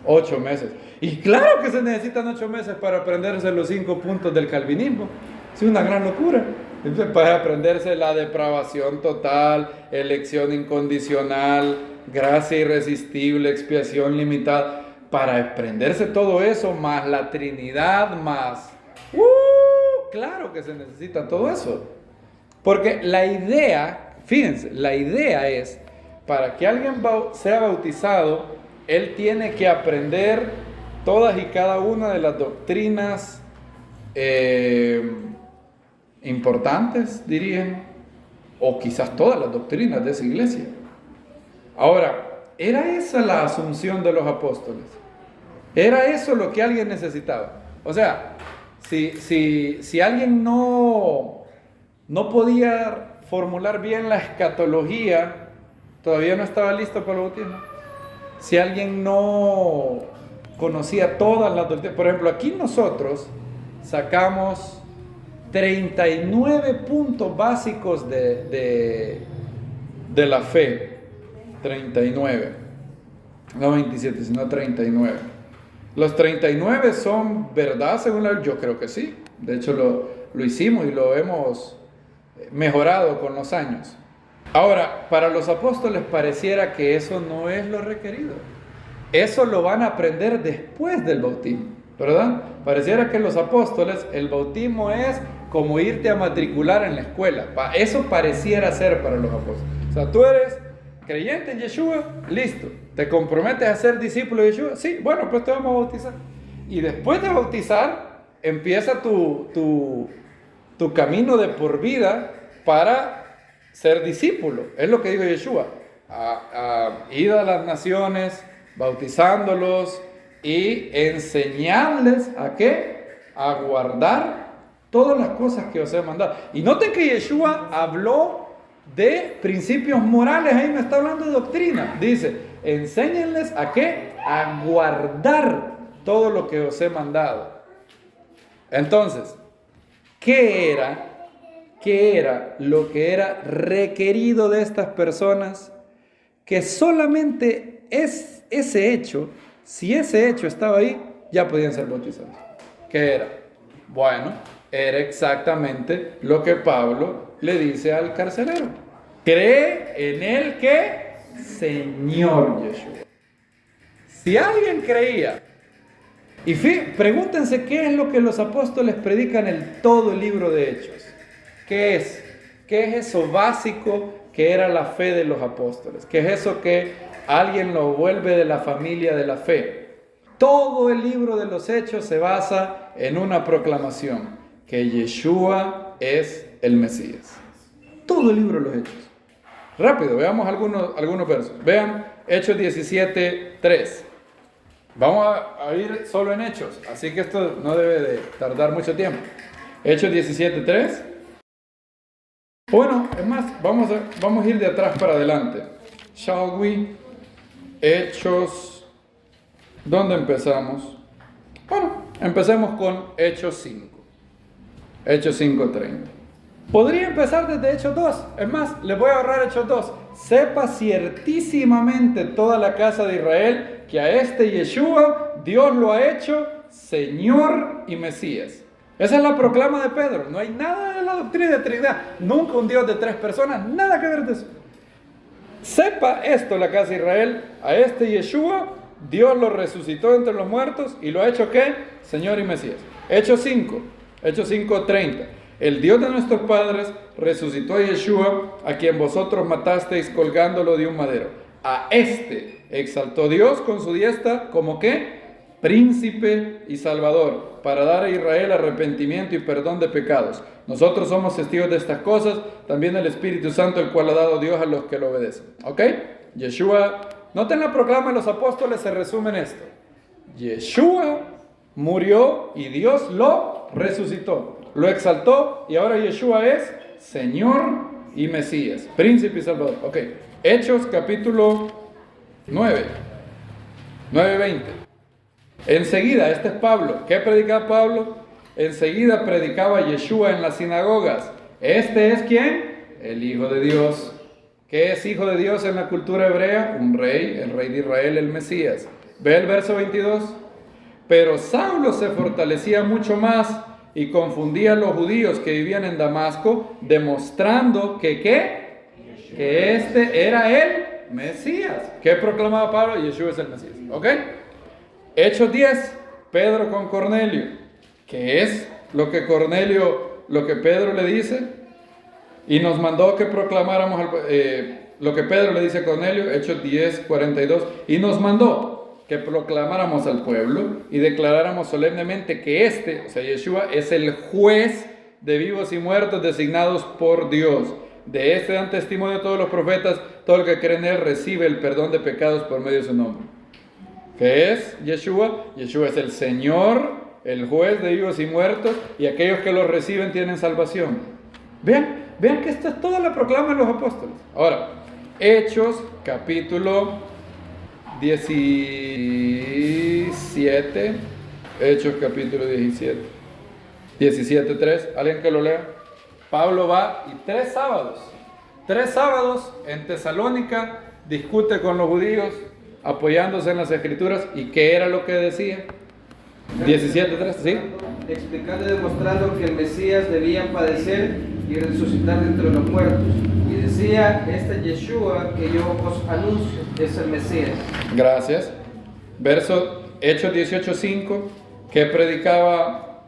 8 meses. Y claro que se necesitan 8 meses para aprenderse los 5 puntos del calvinismo. Es una gran locura. Entonces, para aprenderse la depravación total, elección incondicional, gracia irresistible, expiación limitada, para aprenderse todo eso, más la Trinidad, más... claro que se necesita todo eso. Porque la idea, fíjense, la idea es, para que alguien sea bautizado, él tiene que aprender todas y cada una de las doctrinas importantes, dirían, o quizás todas las doctrinas de esa iglesia. Ahora, ¿era esa la asunción de los apóstoles? ¿Era eso lo que alguien necesitaba? O sea, si alguien no podía formular bien la escatología, todavía no estaba listo para el bautismo. Si alguien no conocía todas las doctrinas, por ejemplo, aquí nosotros sacamos 39 puntos básicos de la fe. 39. No 27, sino 39. Los 39 son verdad según la... Yo creo que sí. De hecho lo hicimos y lo hemos mejorado con los años. Ahora, para los apóstoles pareciera que eso no es lo requerido. Eso lo van a aprender después del bautismo, ¿verdad? Pareciera que los apóstoles, el bautismo es como irte a matricular en la escuela. Eso pareciera ser para los apóstoles. O sea, tú eres creyente en Yeshua, listo. ¿Te comprometes a ser discípulo de Yeshua? Sí, bueno, pues te vamos a bautizar. Y después de bautizar, empieza tu camino de por vida para ser discípulo. Es lo que dijo Yeshua. Ir a las naciones, bautizándolos y enseñarles a qué? A guardar todas las cosas que os he mandado. Y noten que Yeshua habló de principios morales, ahí me está hablando de doctrina. Dice, enséñenles a qué? A guardar todo lo que os he mandado. Entonces, ¿qué era lo que era requerido de estas personas? Que solamente es ese hecho, si ese hecho estaba ahí, ya podían ser bautizados. ¿Qué era? Bueno, era exactamente lo que Pablo le dice al carcelero. Cree en el que Señor Yeshua. Si alguien creía, y pregúntense qué es lo que los apóstoles predican en todo el libro de Hechos. ¿Qué es? ¿Qué es eso básico que era la fe de los apóstoles? ¿Qué es eso que alguien lo vuelve de la familia de la fe? Todo el libro de los Hechos se basa en una proclamación, que Yeshua es el Mesías. Todo el libro de los Hechos. Rápido, veamos algunos versos. Vean Hechos 17:3. Vamos a ir solo en Hechos, así que esto no debe de tardar mucho tiempo. Hechos 17:3. Bueno, es más, vamos a ir de atrás para adelante. Shall we? Hechos. ¿Dónde empezamos? Bueno, empecemos con Hechos 5. Hechos 5:30. Podría empezar desde Hechos 2. Es más, les voy a ahorrar Hechos 2. Sepa ciertísimamente toda la casa de Israel que a este Yeshua Dios lo ha hecho Señor y Mesías. Esa es la proclama de Pedro. No hay nada de la doctrina de Trinidad. Nunca un Dios de 3 personas. Nada que ver de eso. Sepa esto la casa de Israel. A este Yeshua Dios lo resucitó entre los muertos y lo ha hecho ¿qué? Señor y Mesías. Hechos 5. Hechos 5:30. El Dios de nuestros padres resucitó a Yeshua, a quien vosotros matasteis colgándolo de un madero. A este exaltó Dios con su diestra como ¿qué? Príncipe y Salvador, para dar a Israel arrepentimiento y perdón de pecados. Nosotros somos testigos de estas cosas, también el Espíritu Santo, el cual ha dado Dios a los que lo obedecen. ¿Ok? Yeshua, noten la proclama de los apóstoles, se resume en esto. Yeshua murió y Dios lo resucitó. Lo exaltó y ahora Yeshua es Señor y Mesías, Príncipe y Salvador. Ok, Hechos capítulo 9:20. Enseguida, este es Pablo. ¿Qué predicaba Pablo? Enseguida predicaba Yeshua en las sinagogas. ¿Este es quién? El Hijo de Dios. ¿Qué es Hijo de Dios en la cultura hebrea? Un rey, el rey de Israel, el Mesías. Ve el verso 22. Pero Saulo se fortalecía mucho más y confundía a los judíos que vivían en Damasco, demostrando que este era el Mesías. ¿Qué proclamaba Pablo? Yeshua es el Mesías. ¿Ok? Hechos 10, Pedro con Cornelio. ¿Qué es lo que Pedro le dice? Y nos mandó que proclamáramos lo que Pedro le dice a Cornelio, Hechos 10, 42. Y nos mandó que proclamáramos al pueblo y declaráramos solemnemente que o sea, Yeshua, es el juez de vivos y muertos designados por Dios. De este dan testimonio todos los profetas, todo el que cree en él recibe el perdón de pecados por medio de su nombre. ¿Qué es Yeshua? Yeshua es el Señor, el juez de vivos y muertos, y aquellos que lo reciben tienen salvación. Vean que esta es toda la proclama de los apóstoles. Ahora, Hechos, capítulo 17, Hechos capítulo 17:3, alguien que lo lea. Pablo va y 3 sábados en Tesalónica discute con los judíos apoyándose en las escrituras. ¿Y qué era lo que decía? 17:3, ¿sí? Explicando y demostrando que el Mesías debía padecer y resucitar de entre los muertos. Y decía, este Yeshua que yo os anuncio es el Mesías. Gracias. Verso Hechos 18:5, ¿qué predicaba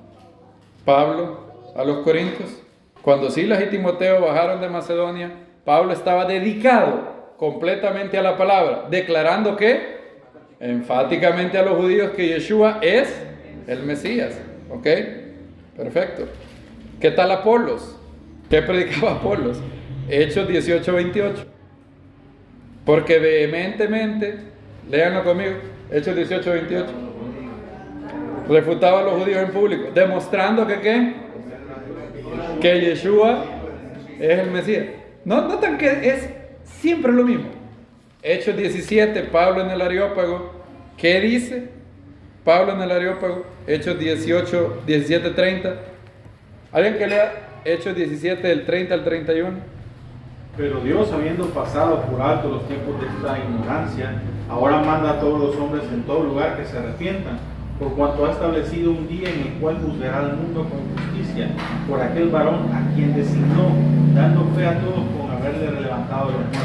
Pablo a los corintios? Cuando Silas y Timoteo bajaron de Macedonia, Pablo estaba dedicado completamente a la palabra, declarando enfáticamente a los judíos que Yeshua es el Mesías. ¿Ok? Perfecto. ¿Qué tal Apolos? ¿Qué predicaba Apolos? Hechos 18:28. Porque vehementemente, léanlo conmigo, Hechos 18:28, refutaba a los judíos en público, demostrando que Yeshua es el Mesías. Notan que es siempre lo mismo. Hechos 17, Pablo en el Areópago. ¿Qué dice Pablo en el Areópago? Hechos 17:30. ¿Alguien que lea Hechos 17, del 30 al 31? Pero Dios, habiendo pasado por alto los tiempos de esta ignorancia, ahora manda a todos los hombres en todo lugar que se arrepientan, por cuanto ha establecido un día en el cual juzgará al mundo con justicia, por aquel varón a quien designó, dando fe a todos con haberle levantado de los muertos.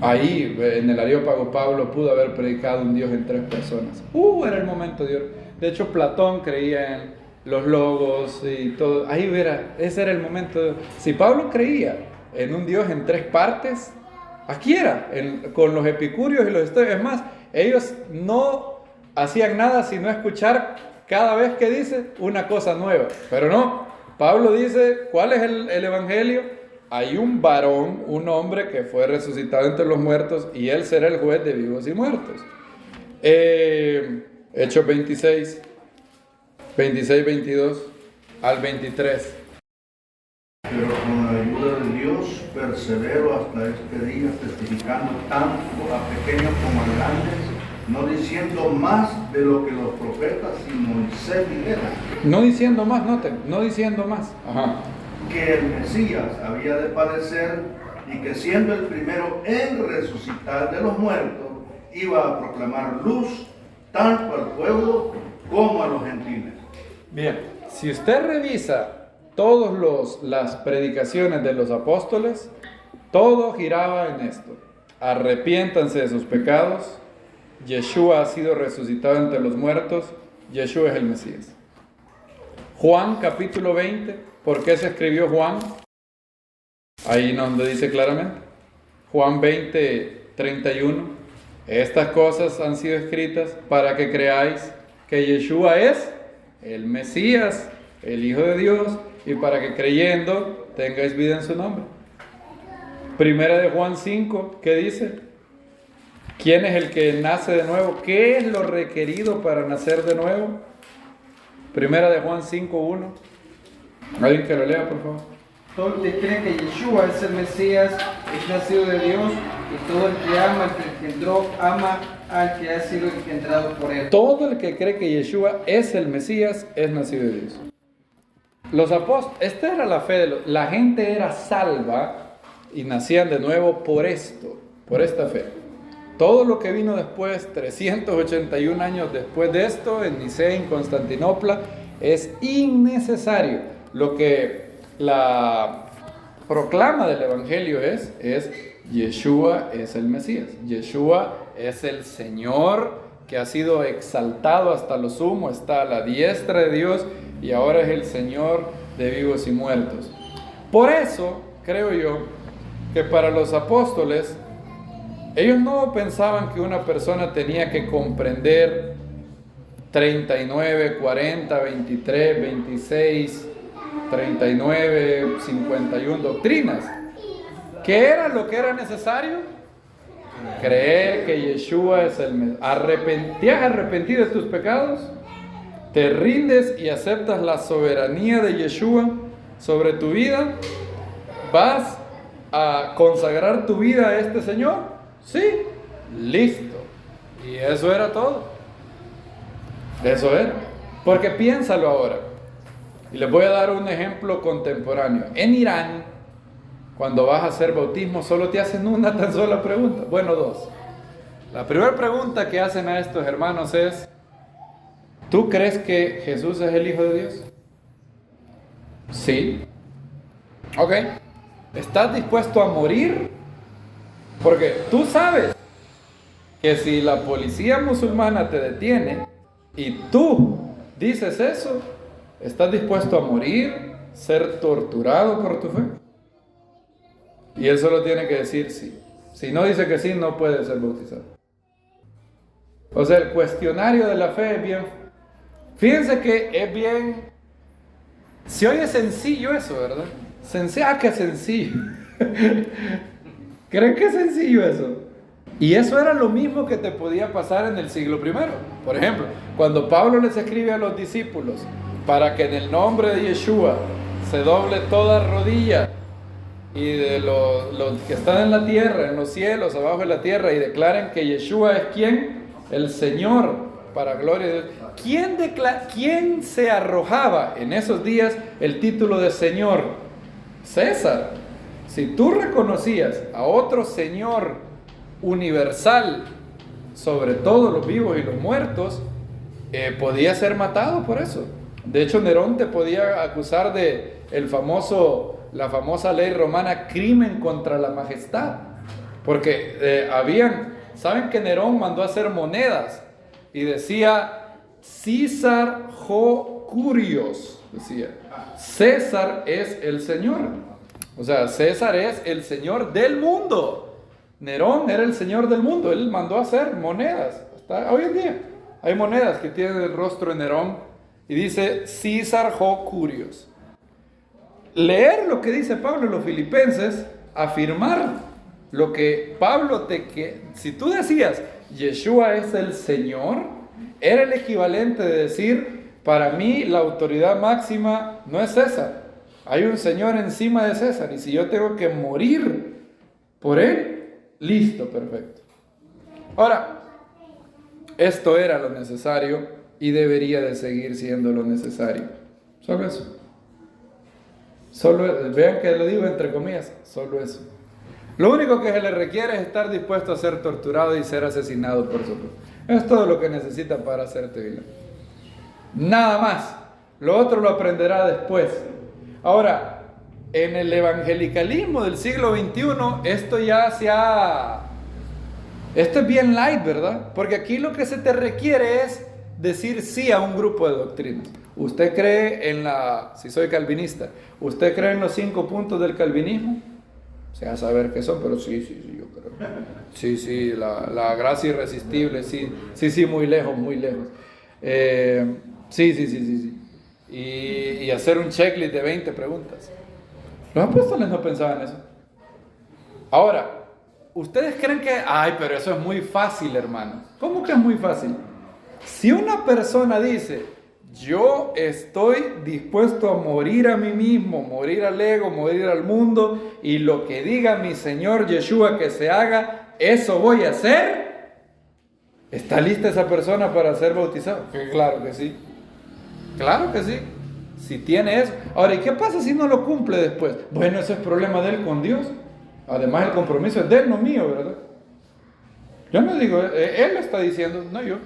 Ahí, en el Areópago, Pablo pudo haber predicado un Dios en 3 personas. Era el momento de Dios. De hecho, Platón creía en los logos y todo. Ahí verá, ese era el momento. Si Pablo creía en un Dios en 3 partes, aquí era, con los epicúreos y los estoicos. Es más, ellos no hacían nada sino escuchar cada vez que dice una cosa nueva. Pero no, Pablo dice, ¿cuál es el evangelio? Hay un varón, un hombre que fue resucitado entre los muertos y él será el juez de vivos y muertos. Hechos 26, 22 al 23. Pero con la ayuda de Dios persevero hasta este día, testificando tanto a pequeños como a grandes, no diciendo más de lo que los profetas y Moisés dijeron. No diciendo más, noten, no diciendo más. Ajá. Que el Mesías había de padecer y que siendo el primero en resucitar de los muertos, iba a proclamar luz tanto al pueblo como a los gentiles. Bien, si usted revisa todas las predicaciones de los apóstoles, todo giraba en esto: arrepiéntanse de sus pecados, Yeshua ha sido resucitado entre los muertos, Yeshua es el Mesías. Juan capítulo 20, ¿por qué se escribió Juan? Ahí donde dice claramente, Juan 20, 31, estas cosas han sido escritas para que creáis que Yeshua es el Mesías, el Hijo de Dios, y para que creyendo tengáis vida en su nombre. Primera de Juan 5, ¿qué dice? ¿Quién es el que nace de nuevo? ¿Qué es lo requerido para nacer de nuevo? Primera de Juan 5:1. ¿Alguien que lo lea, por favor? Todo el que cree que Yeshua es el Mesías es nacido de Dios, y Y todo el que ama al que engendró, ama al que ha sido engendrado por él. Todo el que cree que Yeshua es el Mesías es nacido de Dios. Los apóstoles, esta era la fe la gente era salva y nacían de nuevo por esto, por esta fe. Todo lo que vino después, 381 años después de esto, en Nicea, en Constantinopla, es innecesario. Lo que la proclama del Evangelio es Yeshua es el Mesías. Yeshua es el Señor que ha sido exaltado hasta lo sumo, está a la diestra de Dios y ahora es el Señor de vivos y muertos. Por eso, creo yo, que para los apóstoles, ellos no pensaban que una persona tenía que comprender 39, 40, 23, 26, 39, 51 doctrinas. ¿Qué era lo que era necesario? Creer que Yeshua es el Mesías. ¿Te has arrepentido de tus pecados? ¿Te rindes y aceptas la soberanía de Yeshua sobre tu vida? ¿Vas a consagrar tu vida a este Señor? Sí, listo. Y eso era todo. Eso era. Porque piénsalo ahora. Y les voy a dar un ejemplo contemporáneo. En Irán, cuando vas a hacer bautismo, solo te hacen una tan sola pregunta. Bueno, dos. La primera pregunta que hacen a estos hermanos es: ¿tú crees que Jesús es el Hijo de Dios? Sí. Ok. ¿Estás dispuesto a morir? Porque tú sabes que si la policía musulmana te detiene y tú dices eso, ¿estás dispuesto a morir, ser torturado por tu fe? Y él solo tiene que decir sí. Si no dice que sí, no puede ser bautizado. O sea, el cuestionario de la fe es bien... Fíjense que es bien... Se oye sencillo eso, ¿verdad? ¡Qué sencillo! ¿Creen que es sencillo eso? Y eso era lo mismo que te podía pasar en el siglo I. Por ejemplo, cuando Pablo les escribe a los discípulos para que en el nombre de Yeshua se doble toda rodilla y de los que están en la tierra, en los cielos, abajo de la tierra, y declaren que Yeshua es ¿quién? El Señor, para gloria de Dios. ¿Quién se arrojaba en esos días el título de Señor? César. Si tú reconocías a otro Señor universal sobre todos los vivos y los muertos, podías ser matado por eso. De hecho, Nerón te podía acusar de la famosa ley romana, crimen contra la majestad. Porque ¿saben que Nerón mandó a hacer monedas? Y decía, César ho curios, decía, César es el Señor. O sea, César es el Señor del mundo. Nerón era el Señor del mundo. Él mandó a hacer monedas. Hasta hoy en día hay monedas que tienen el rostro de Nerón y dice César ho curios. Leer lo que dice Pablo en los Filipenses, afirmar lo que Pablo si tú decías Yeshua es el Señor, era el equivalente de decir, para mí la autoridad máxima no es César. Hay un Señor encima de César, y si yo tengo que morir por él, listo, perfecto. Ahora, esto era lo necesario y debería de seguir siendo lo necesario. Solo eso. Vean que lo digo entre comillas, solo eso. Lo único que se le requiere es estar dispuesto a ser torturado y ser asesinado por su pueblo. Es todo lo que necesita para hacerte bien. Nada más. Lo otro lo aprenderá después. Ahora, en el evangelicalismo del siglo XXI, esto es bien light, ¿verdad? Porque aquí lo que se te requiere es decir sí a un grupo de doctrinas. ¿Usted cree si soy calvinista, ¿usted cree en los 5 puntos del calvinismo? O sea, a saber qué son, pero sí, yo creo. Sí, la gracia irresistible, sí, muy lejos. Sí. Y hacer un checklist de 20 preguntas. Los apóstoles no pensaban eso. Ahora, ¿ustedes creen que, pero eso es muy fácil, hermano? ¿Cómo que es muy fácil? Si una persona dice, yo estoy dispuesto a morir a mí mismo, morir al ego, morir al mundo, y lo que diga mi Señor Yeshua que se haga, eso voy a hacer, ¿está lista esa persona para ser bautizada? Claro que sí. Claro que sí. Si tiene eso. Ahora, ¿y qué pasa si no lo cumple después? Bueno, ese es problema de él con Dios. Además, el compromiso es de él, no mío, ¿verdad? Yo no digo, él lo está diciendo, no yo.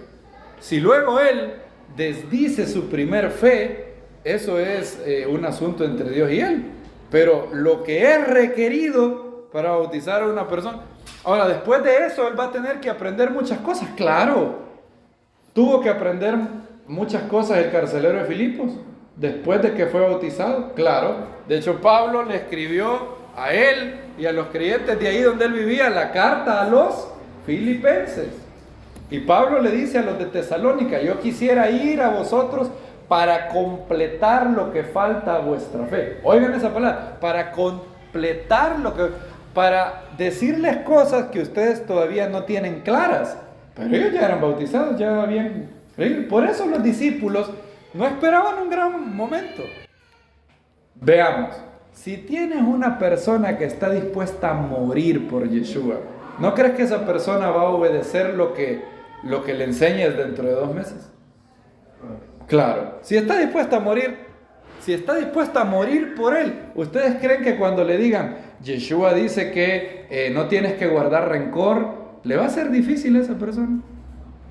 Si luego él desdice su primer fe, eso es un asunto entre Dios y él. Pero lo que es requerido para bautizar a una persona. Ahora, después de eso, él va a tener que aprender muchas cosas. Claro, tuvo que aprender muchas cosas el carcelero de Filipos, después de que fue bautizado. Claro, de hecho Pablo le escribió a él y a los creyentes de ahí donde él vivía la carta a los filipenses. Y Pablo le dice a los de Tesalónica: yo quisiera ir a vosotros para completar lo que falta a vuestra fe. Oigan esa palabra, para completar lo que, para decirles cosas que ustedes todavía no tienen claras. Pero ellos ya eran bautizados, ya habían creído. Por eso los discípulos no esperaban un gran momento. Veamos, si tienes una persona que está dispuesta a morir por Yeshua, ¿no crees que esa persona va a obedecer lo que le enseñes dentro de 2 meses? Claro, si está dispuesta a morir, si está dispuesta a morir por él, ¿ustedes creen que cuando le digan, Yeshua dice que no tienes que guardar rencor, le va a ser difícil a esa persona?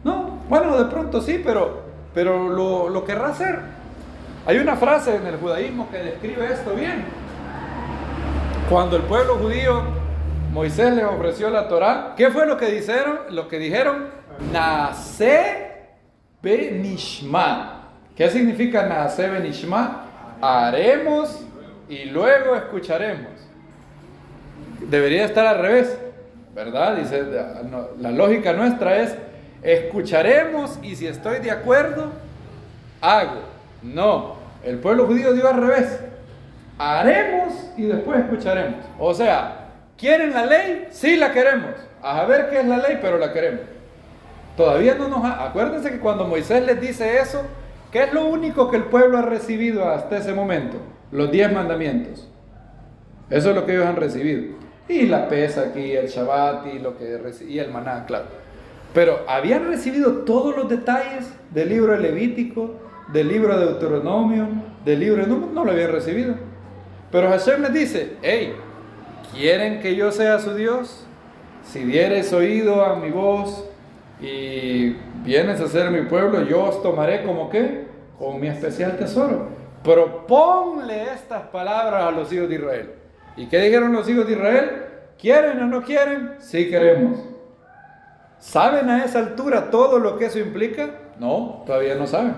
No, bueno, de pronto sí, pero lo querrá hacer. Hay una frase en el judaísmo que describe esto bien. Cuando el pueblo judío, Moisés les ofreció la Torá, ¿qué fue lo que dijeron? Naaseh benishma. ¿Qué significa Naaseh benishma? Haremos y luego escucharemos. Debería estar al revés, ¿verdad? Dice, la lógica nuestra es: escucharemos y si estoy de acuerdo, hago. No, el pueblo judío dio al revés. Haremos y después escucharemos. O sea, ¿quieren la ley? Sí, la queremos. A ver qué es la ley, pero la queremos. Todavía no nos acuérdense que cuando Moisés les dice eso, ¿qué es lo único que el pueblo ha recibido hasta ese momento? Los 10 mandamientos. Eso es lo que ellos han recibido. Y la pesa aquí, el Shabbat y el maná, claro. Pero habían recibido todos los detalles del libro de Levítico, del libro de Deuteronomio, del libro de Números. No lo habían recibido. Pero Hashem les dice: hey, ¿quieren que yo sea su Dios? Si dieres oído a mi voz y vienes a ser mi pueblo, yo os tomaré como ¿qué? Como mi especial tesoro. Proponle estas palabras a los hijos de Israel. ¿Y qué dijeron los hijos de Israel? ¿Quieren o no quieren? Sí queremos. ¿Saben a esa altura todo lo que eso implica? No, todavía no saben.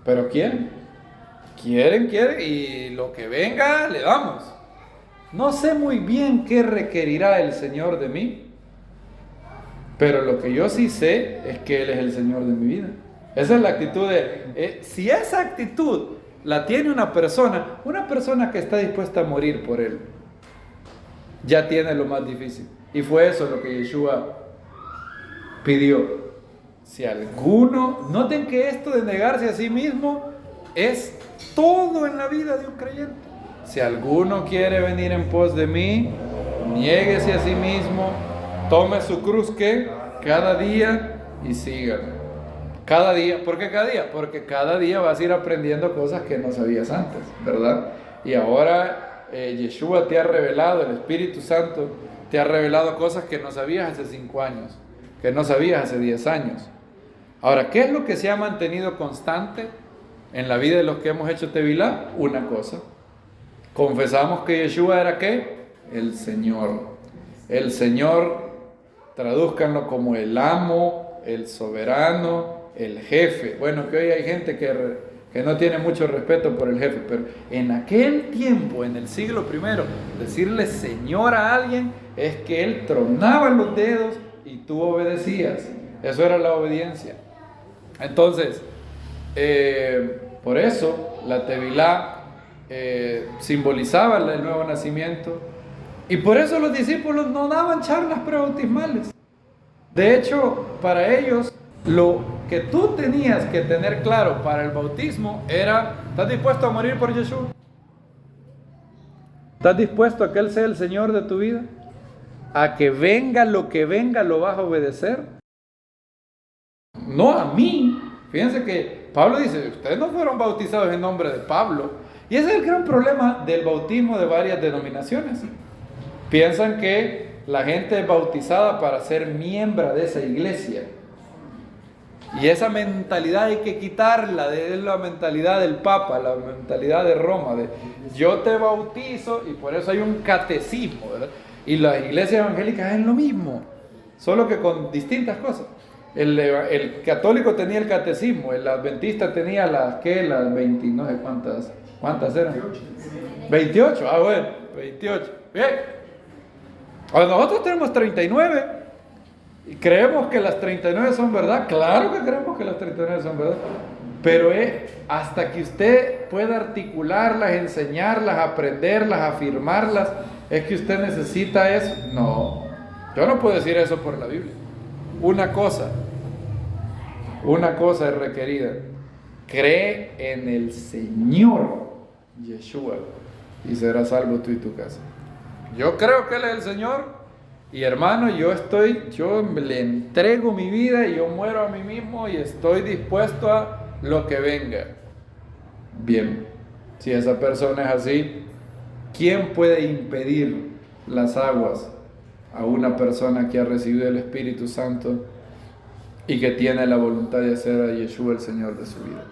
Pero quieren. Quieren, y lo que venga le damos. No sé muy bien qué requerirá el Señor de mí, pero lo que yo sí sé es que Él es el Señor de mi vida. Esa es la actitud si esa actitud la tiene una persona que está dispuesta a morir por Él, ya tiene lo más difícil. Y fue eso lo que Yeshua pidió. Si alguno, noten que esto de negarse a sí mismo es todo en la vida de un creyente. Si alguno quiere venir en pos de mí, niéguese a sí mismo, tome su cruz que cada día y sígame. Cada día, ¿por qué cada día? Porque cada día vas a ir aprendiendo cosas que no sabías antes, ¿verdad? Y ahora Yeshua te ha revelado, el Espíritu Santo te ha revelado cosas que no sabías hace 5 años, que no sabías hace 10 años. Ahora, ¿qué es lo que se ha mantenido constante en la vida de los que hemos hecho Tevilá? Una cosa. Confesamos que Yeshua era ¿qué? El Señor. El Señor, tradúzcanlo como el amo, el soberano, el jefe. Bueno, que hoy hay gente que no tiene mucho respeto por el jefe, pero en aquel tiempo, en el siglo I, decirle Señor a alguien es que él tronaba los dedos y tú obedecías. Eso era la obediencia. Entonces, por eso la Tevilá simbolizaba el nuevo nacimiento, y por eso los discípulos no daban charlas prebautismales. De hecho, para ellos lo que tú tenías que tener claro para el bautismo era: ¿estás dispuesto a morir por Yeshua? ¿Estás dispuesto a que Él sea el Señor de tu vida? a que venga lo que venga, lo vas a obedecer. No a mí. Fíjense que Pablo dice, ustedes no fueron bautizados en nombre de Pablo. Y ese es el gran problema del bautismo de varias denominaciones. Piensan que la gente es bautizada para ser miembro de esa iglesia. Y esa mentalidad hay que quitarla, es la mentalidad del Papa, la mentalidad de Roma, de yo te bautizo, y por eso hay un catecismo, ¿verdad? Y las iglesias evangélicas es lo mismo, solo que con distintas cosas. El católico tenía el catecismo, el adventista tenía las 20, no sé cuántas eran. 28, bueno, 28. Bien. Ahora nosotros tenemos 39 y creemos que las 39 son verdad. Claro que creemos que las 39 son verdad. Pero hasta que usted pueda articularlas, enseñarlas, aprenderlas, afirmarlas, es que usted necesita eso. No, yo no puedo decir eso por la Biblia. Una cosa es requerida: cree en el Señor Yeshua y serás salvo tú y tu casa. Yo creo que Él es el Señor, y hermano, yo le entrego mi vida y yo muero a mí mismo y estoy dispuesto a lo que venga. Bien, si esa persona es así, ¿quién puede impedir las aguas a una persona que ha recibido el Espíritu Santo y que tiene la voluntad de hacer a Yeshua el Señor de su vida?